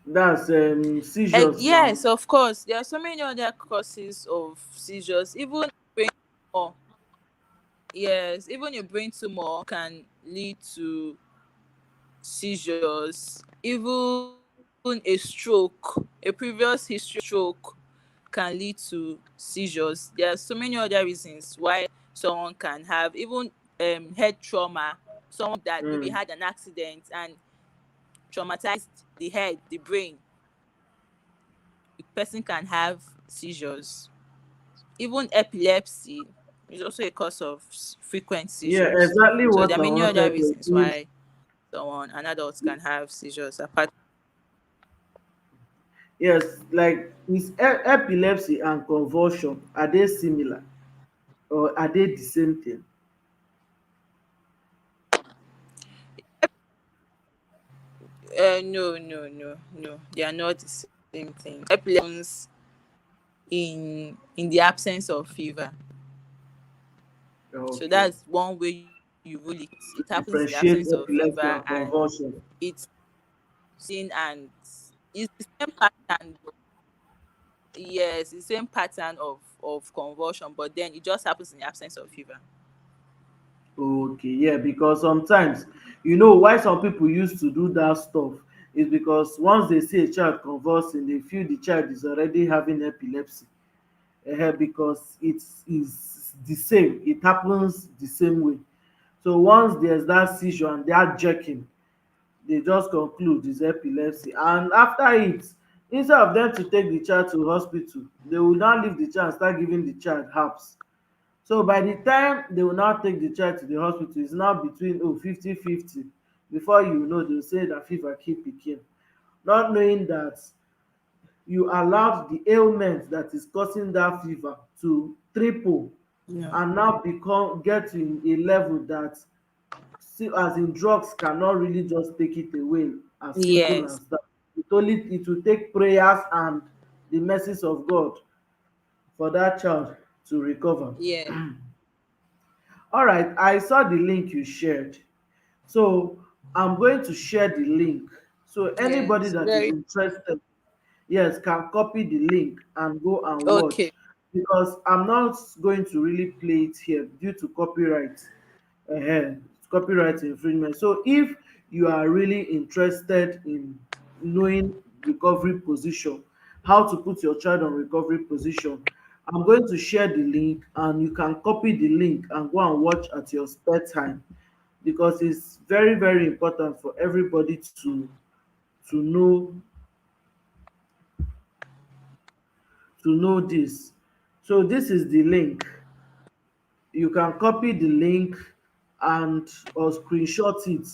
S1: That's seizures now.
S3: Yes, of course. There are so many other causes of seizures. Even brain tumor. Yes, even a brain tumor can lead to seizures. Even a stroke, a previous history of stroke can lead to seizures. There are so many other reasons why someone can have even head trauma. Someone that maybe
S1: Mm.
S3: had an accident and traumatized the head, the brain. The person can have seizures. Even epilepsy is also a cause of frequent
S1: Yeah,
S3: seizures.
S1: exactly
S3: So there
S1: what
S3: are
S1: I
S3: many other
S1: wanted to
S3: reasons
S1: if
S3: why an adult can have seizures apart.
S1: yes, like is epilepsy and convulsion, are they similar or are they the same thing?
S3: No, no, no, no. They are not the same thing. Epilepsy in the absence of fever. So
S1: Okay.
S3: that's one way you rule it. It happens in the
S1: Differentiate
S3: absence of
S1: epilepsy
S3: fever,
S1: and
S3: and
S1: convulsion.
S3: it's seen and it's the same pattern. Yes, the same pattern of convulsion, but then it just happens in the absence of fever.
S1: Okay, yeah, because sometimes, you know, why some people used to do that stuff is because once they see a child convulsing, they feel the child is already having epilepsy. Because it is the same, it happens the same way. So once there's that seizure and that jerking, they just conclude it's epilepsy. And after it, instead of them to take the child to hospital, they will now leave the child and start giving the child herbs. So by the time they will now take the child to the hospital, it's now between 50-50. Before you know, they'll say that fever keep pikin, not knowing that you allowed the ailment that is causing that fever to triple
S3: Yeah.
S1: and now become get to a level that, see, as in drugs cannot really just take it away, as simple
S3: Yes.
S1: as that. It will take prayers and the mercies of God for that child to recover.
S3: Yeah.
S1: All right, I saw the link you shared. So I'm going to share the link. So anybody
S3: Yes.
S1: that is
S3: Very.
S1: interested, yes, can copy the link and go and
S3: Okay.
S1: watch, because I'm not going to really play it here due to copyright, copyright infringement. So if you are really interested in knowing recovery position, how to put your child on recovery position, I'm going to share the link and you can copy the link and go and watch at your spare time, because it's very, very important for everybody to know, to know this. So this is the link. You can copy the link and or screenshot it,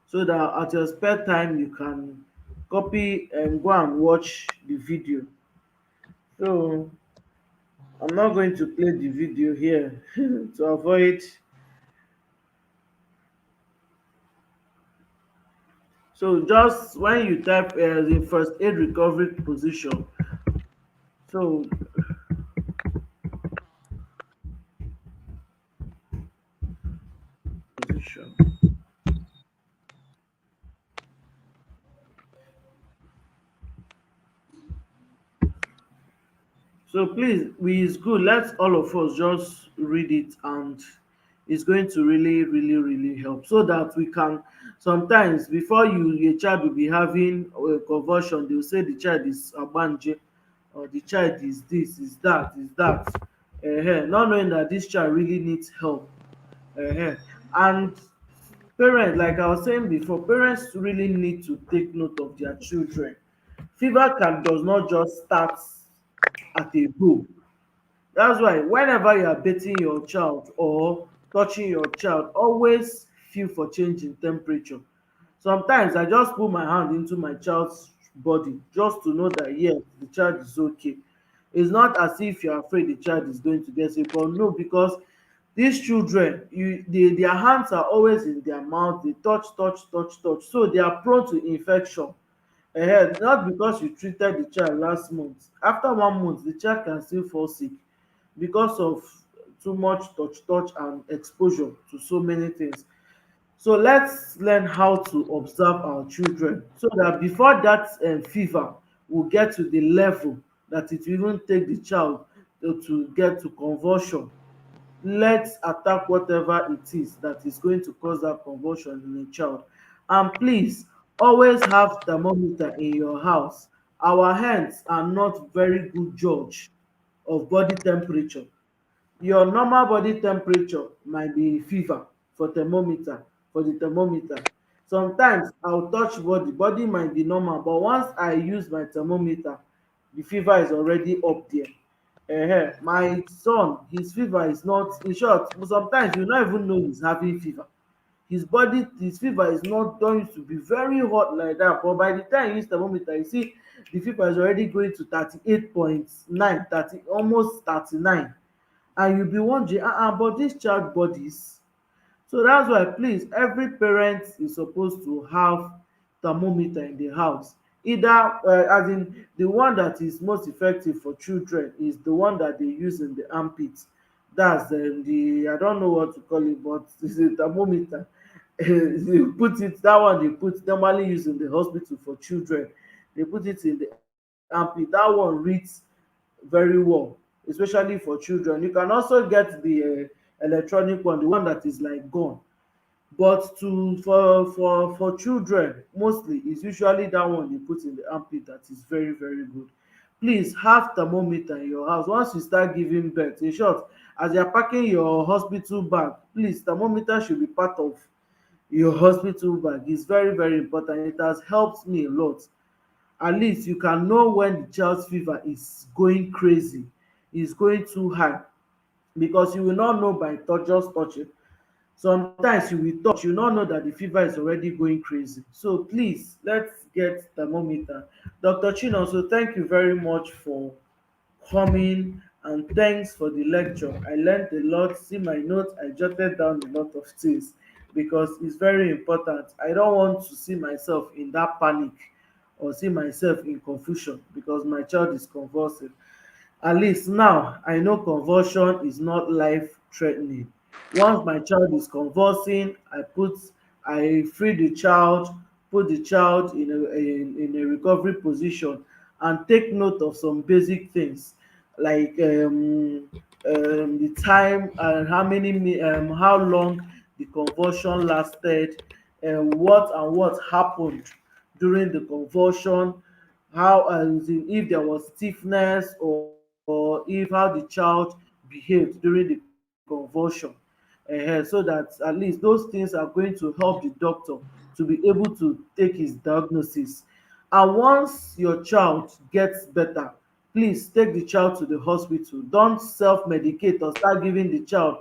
S1: so that at your spare time you can copy and go and watch the video. So I'm not going to play the video here to avoid. So just when you type the first aid recovery position, so position. So please, we is good. Let's all of us just read it, and it's going to really, really, really help, so that we can. Sometimes before your child will be having a conversion, they'll say the child is abanje, or the child is this, is that, is that. Not knowing that this child really needs help. And parents, like I was saying before, parents really need to take note of their children. Fever can does not just start at a go. That's why whenever you are bathing your child or touching your child, always feel for change in temperature. Sometimes I just put my hand into my child's body just to know that yes, the child is okay. It's not as if you're afraid the child is going to get sick, but no, because these children, their hands are always in their mouth, they touch, touch, touch, touch. So they are prone to infection. Not because you treated the child last month. After 1 month, the child can still fall sick because of too much touch touch and exposure to so many things. So let's learn how to observe our children, so that before that fever will get to the level that it will even take the child to get to convulsion. Let's attack whatever it is that is going to cause that convulsion in a child. And please always have thermometer in your house. Our hands are not very good judge of body temperature. Your normal body temperature might be fever for thermometer, for the thermometer. Sometimes I'll touch body might be normal, but once I use my thermometer, the fever is already up there. My son, his fever is not, in short, sometimes you not even know he's having fever. His fever is not going to be very hot like that, but by the time you use thermometer, you see the fever is already going to 38.9, 30, almost 39. And you'll be wondering, but these child bodies. So that's why, please, every parent is supposed to have thermometer in the house. Either as in the one that is most effective for children is the one that they use in the armpit. That's the, I don't know what to call it, but it's a thermometer. You put it, that one they put normally use in the hospital for children. They put it in the armpit. That one reads very well, especially for children. You can also get the electronic one, the one that is like gun. But to for children mostly is usually that one you put in the armpit that is very very good. Please have thermometer in your house once you start giving birth. In short, as you are packing your hospital bag, please thermometer should be part of your hospital bag. It's very very important. It has helped me a lot. At least you can know when the child's fever is going crazy, is going too high, because you will not know by touch, just touching. Sometimes you will touch, you not know that the fever is already going crazy. So please, let's get thermometer. Dr. Chinonso, thank you very much for coming, and thanks for the lecture. I learned a lot. See my notes, I jotted down a lot of things because it's very important. I don't want to see myself in that panic or see myself in confusion because my child is convulsing. At least now I know convulsion is not life threatening. Once my child is convulsing, I free the child, put the child in a recovery position, and take note of some basic things like the time and how long the convulsion lasted, what happened during the convulsion, how if there was stiffness, or if how the child behaved during the convulsion. So that at least those things are going to help the doctor to be able to take his diagnosis. And once your child gets better, please take the child to the hospital. Don't self-medicate or start giving the child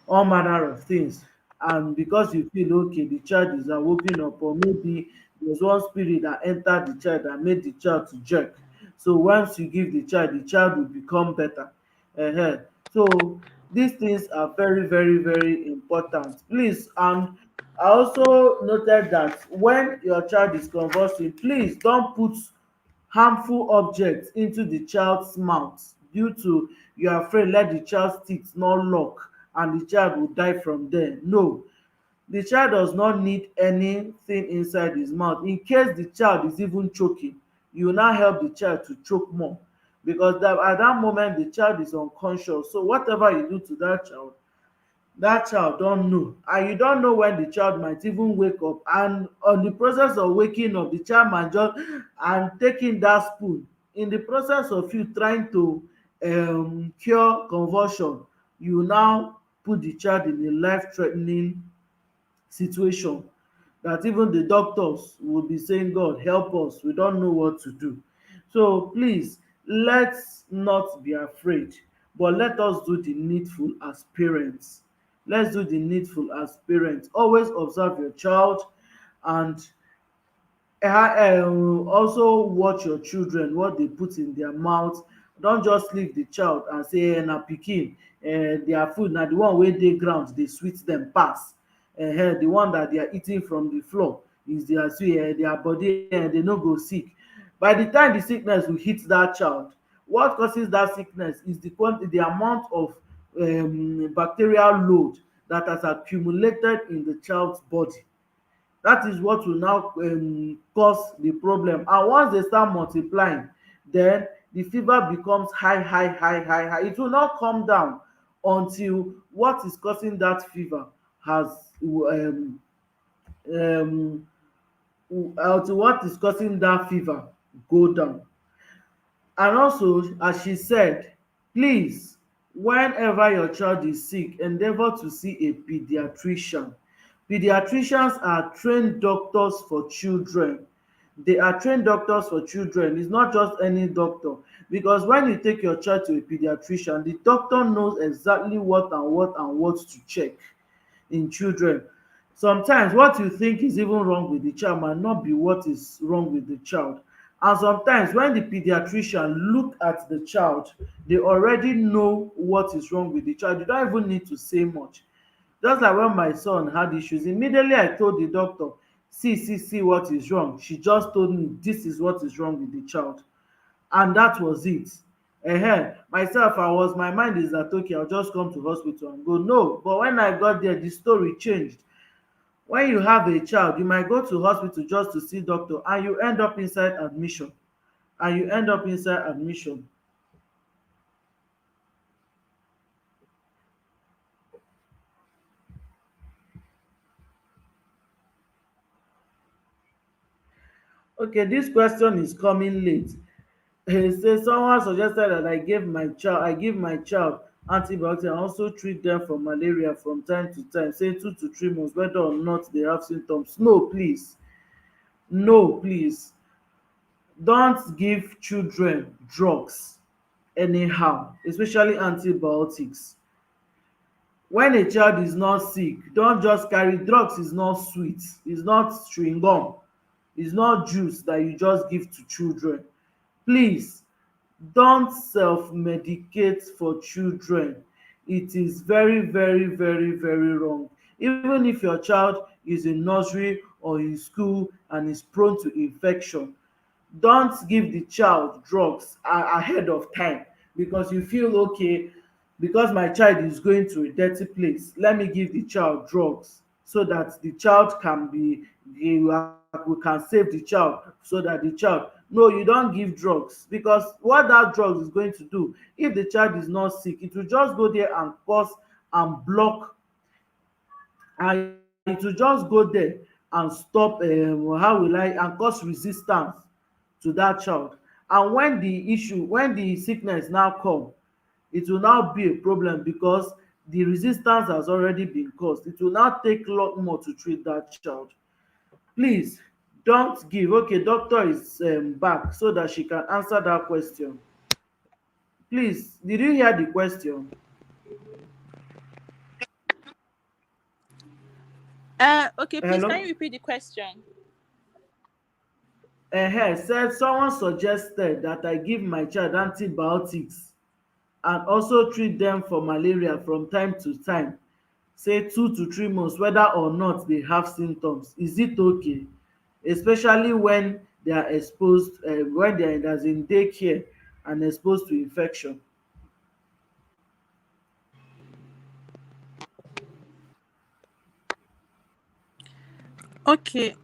S1: all manner of things, and because you feel okay the child is awoken up, or maybe there's one spirit that entered the child and made the child to jerk. So once you give the child will become better. uh so these things are very very very important, please. And I also noted that when your child is convulsing, please don't put harmful objects into the child's mouth, due to you are afraid let the child's teeth not lock and the child will die from there. No, the child does not need anything inside his mouth. In case the child is even choking, you will now help the child to choke more, because at that moment the child is unconscious. So whatever you do to that child don know, and you don know when the child might even wake up, and on the process of waking up the child might just and taking that spoon, in the process of you trying to cure convulsion, you now put the child in a life threatening situation, that even the doctors will be saying, God help us, we don't know what to do. So please, let's not be afraid, but let us do the needful as parents. Let's do the needful as parents. Always observe your child, and also watch your children, what they put in their mouth. Don't just leave the child and say na pikin, their food na the one wey dey ground dey sweet dem pass. The one that they are eating from the floor is their sweet, their body they no go sick. By the time the sickness will hit that child, what causes that sickness is the amount of bacterial load that has accumulated in the child's body. That is what will now cause the problem. And once they start multiplying, then the fever becomes high high high high high. It will not come down until what is causing that fever has um until what is causing that fever go down. And also, as she said, please, whenever your child is sick, endeavor to see a pediatrician. Pediatricians are trained doctors for children. They are trained doctors for children. It's not just any doctor. Because when you take your child to a pediatrician, the doctor knows exactly what to check in children. Sometimes what you think is even wrong with the child might not be what is wrong with the child. And sometimes when the pediatrician look at the child, they already know what is wrong with the child. You don't even need to say much. Just like when my son had issues, immediately I told the doctor, see what is wrong. She just told me this is what is wrong with the child. And that was it. Myself, my mind is that okay, I'll just come to hospital and go. No, but when I got there, the story changed. When you have a child, you might go to hospital just to see doctor, and you end up inside admission. Okay, this question is coming late. He says someone suggested that I give my child antibiotics and also treat them for malaria from time to time, say 2 to 3 months, whether or not they have symptoms. No, please. No, please. Don't give children drugs anyhow, especially antibiotics. When a child is not sick, don't just carry drugs. Is not sweet, it's not chewing gum, it's not juice that you just give to children. Please don't self-medicate for children. It is very, very, very, very wrong. Even if your child is in nursery or in school and is prone to infection, don't give the child drugs ahead of time because you feel okay. Because my child is going to a dirty place, let me give the child drugs so that the child can be, we can save the child, so that the child, no, you don't give drugs, because what that drugs is going to do, if the child is not sick, it will just go there and cause and block, and it will just go there and stop, how will I, and cause resistance to that child. And when the issue, when the sickness now come, it will now be a problem because the resistance has already been caused. It will now take a lot more to treat that child. Please don't give. Okay, doctor is back so that she can answer that question. Please, did you hear the question?
S3: Okay, please can you
S1: Hello.
S3: repeat the question?
S1: Said someone suggested that I give my child antibiotics and also treat them for malaria from time to time, say 2 to 3 months, whether or not they have symptoms. Is it okay? Especially when they are exposed, when they are as in daycare and exposed to infection.
S3: Okay.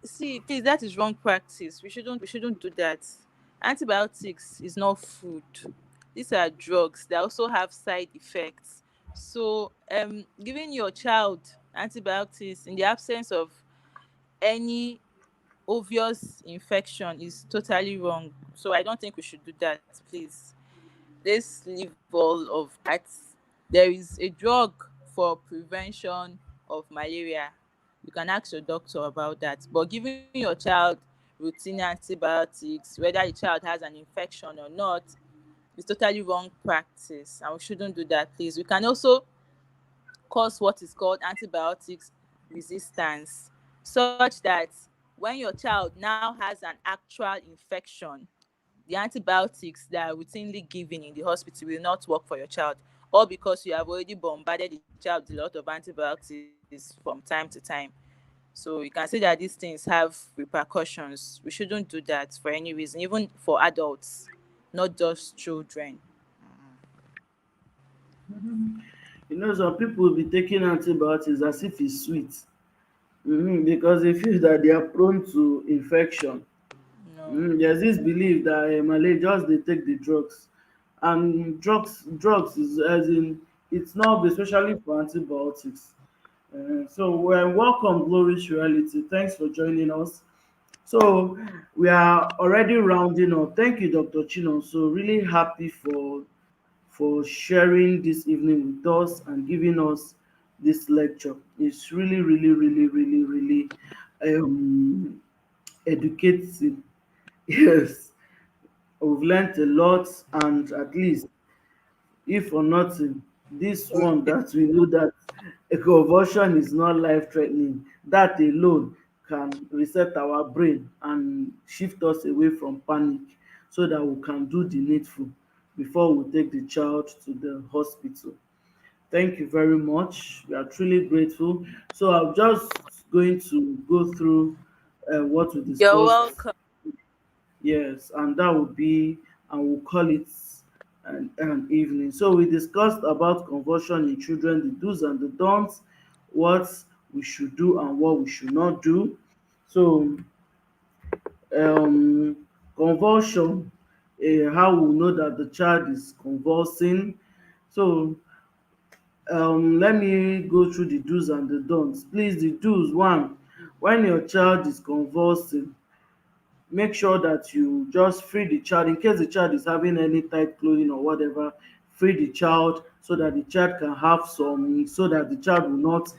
S3: See, please, that is wrong practice. We shouldn't do that. Antibiotics is not food. These are drugs. They also have side effects. So, giving your child antibiotics in the absence of any obvious infection is totally wrong. So I don't think we should do that, please. Let's leave all of that. There is a drug for prevention of malaria. You can ask your doctor about that. But giving your child routine antibiotics, whether the child has an infection or not, is totally wrong practice, and we shouldn't do that, please. We can also cause what is called antibiotics resistance, such that when your child now has an actual infection, the antibiotics that are routinely given in the hospital will not work for your child, all because you have already bombarded the child with a lot of antibiotics from time to time. So you can see that these things have repercussions. We shouldn't do that for any reason, even for adults, not just children.
S1: You know, some people will be taking antibiotics as if it's sweet, because they feel that they are prone to infection.
S3: No.
S1: There's this belief that Malay just they take the drugs, and drugs is as in, it's not especially for antibiotics. So welcome, Glorious Reality. Thanks for joining us. So we are already rounding up. Thank you, Dr. Chino. So really happy for sharing this evening with us and giving us this lecture. It's really, really, really, really, really um, educative. Yes, we've learned a lot, and at least, if for nothing, this one that we know that a convulsion is not life threatening, that alone can reset our brain and shift us away from panic so that we can do the needful before we take the child to the hospital. Thank you very much. We are truly grateful. So I'm just going to go through what we
S3: You're
S1: discussed.
S3: welcome.
S1: Yes, and that would be, and we'll call it an evening. So we discussed about conversion in children, the do's and the don'ts, what we should do and what we should not do. So um, convulsion, how we know that the child is convulsing. So let me go through the do's and the don'ts. Please, the do's: one, when your child is convulsing, make sure that you just free the child in case the child is having any tight clothing or whatever. Free the child so that the child can have some, so that the child will not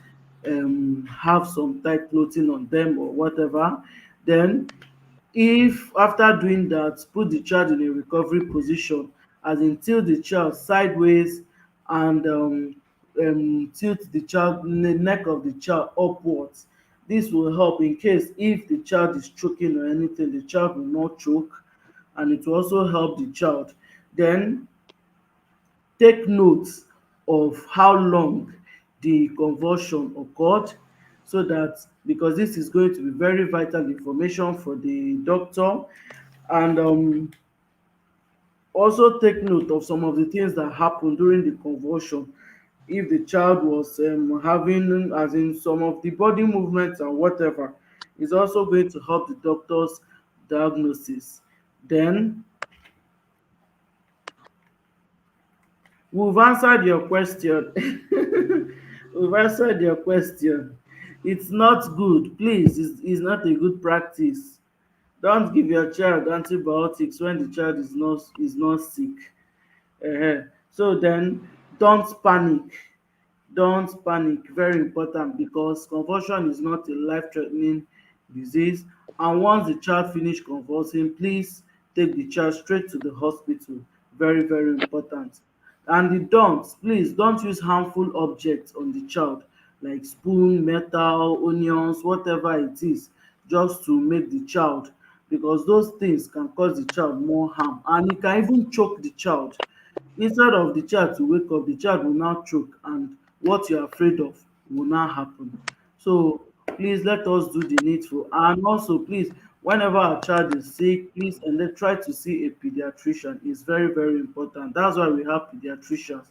S1: have some tight clothing on them or whatever. Then if after doing that, put the child in a recovery position, as in tilt the child sideways and tilt the child, the neck of the child upwards. This will help in case if the child is choking or anything, the child will not choke, and it will also help the child. Then take note of how long the convulsion occurred, so that, because this is going to be very vital information for the doctor. And also take note of some of the things that happened during the convulsion. If the child was having, as in some of the body movements and whatever, is also going to help the doctor's diagnosis. Then we've answered your question. We've answered your question. It's not good. Please, it's not a good practice. Don't give your child antibiotics when the child is not sick. So then, don't panic. Don't panic, very important, because convulsion is not a life-threatening disease. And once the child finish convulsing, please take the child straight to the hospital. Very, very important. And please don't use harmful objects on the child, like spoon, metal, onions, whatever it is, just to make the child, because those things can cause the child more harm, and it can even choke the child. Instead of the child to wake up, the child will now choke, and what you're afraid of will now happen. So please let us do the needful. And also, please, whenever our child is sick, please and then try to see a pediatrician. It's very, very important. That's why we have pediatricians,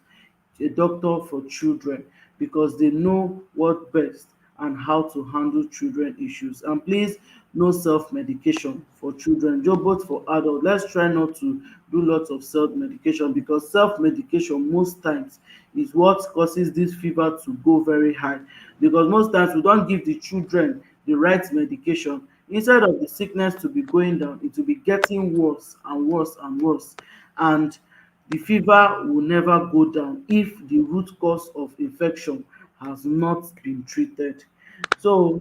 S1: a doctor for children, because they know what best and how to handle children issues. And please, no self-medication for children, both for adults. Let's try not to do lots of self-medication, because self-medication most times is what causes this fever to go very high, because most times we don't give the children the right medication. Instead of the sickness to be going down, it will be getting worse and worse and worse, and the fever will never go down if the root cause of infection has not been treated. So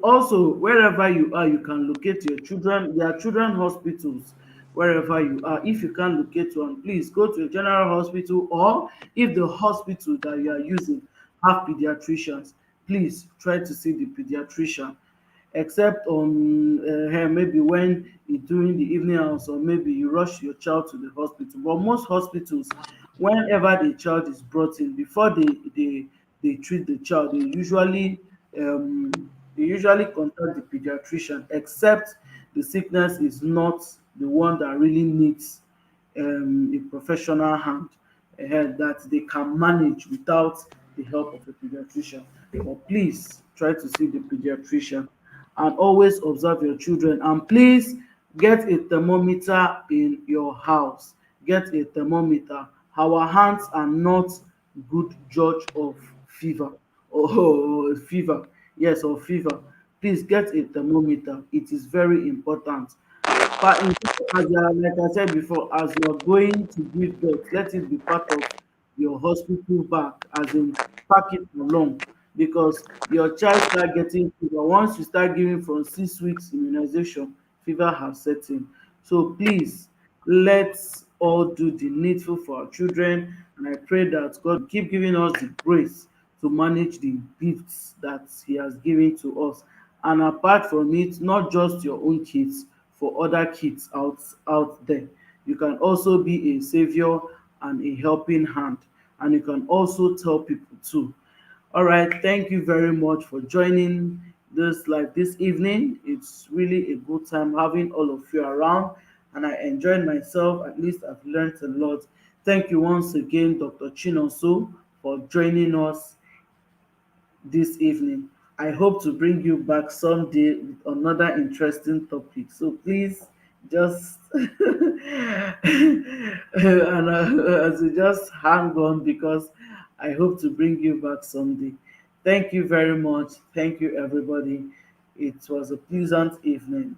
S1: also, wherever you are, you can locate your children. There are children hospitals wherever you are. If you can't locate one, please go to a general hospital, or if the hospital that you are using have pediatricians, please try to see the pediatrician. Except on maybe when during the evening hours, or maybe you rush your child to the hospital. But most hospitals, whenever the child is brought in, before they treat the child, they usually contact the pediatrician, except the sickness is not the one that really needs a professional hand, that they can manage without the help of a pediatrician. But please try to see the pediatrician, and always observe your children. And please get a thermometer in your house. Get a thermometer. Our hands are not good judge of fever, or fever. Yes, or fever. Please get a thermometer. It is very important. But like I said before, as you are going to give birth, let it be part of your hospital bag, as in pack it along, because your child start getting fever. Once you start giving from 6 weeks immunization, fever has set in. So please, let's all do the needful for our children, and I pray that God will keep giving us the grace to manage the gifts that He has given to us. And apart from it, not just your own kids, for other kids out there. You can also be a savior and a helping hand, and you can also tell people too. All right, thank you very much for joining this live this evening. It's really a good time having all of you around, and I enjoyed myself. At least I've learned a lot. Thank you once again, Dr. Chinonso, for joining us this evening. I hope to bring you back someday with another interesting topic. So please just and as you just hang on, because I hope to bring you back someday. Thank you very much. Thank you, everybody. It was a pleasant evening.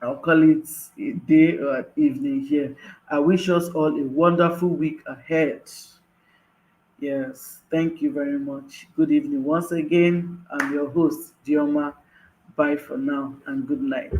S1: I'll call it a day or an evening here. I wish us all a wonderful week ahead. Yes, thank you very much. Good evening once again. I'm your host, Dioma. Bye for now and good night.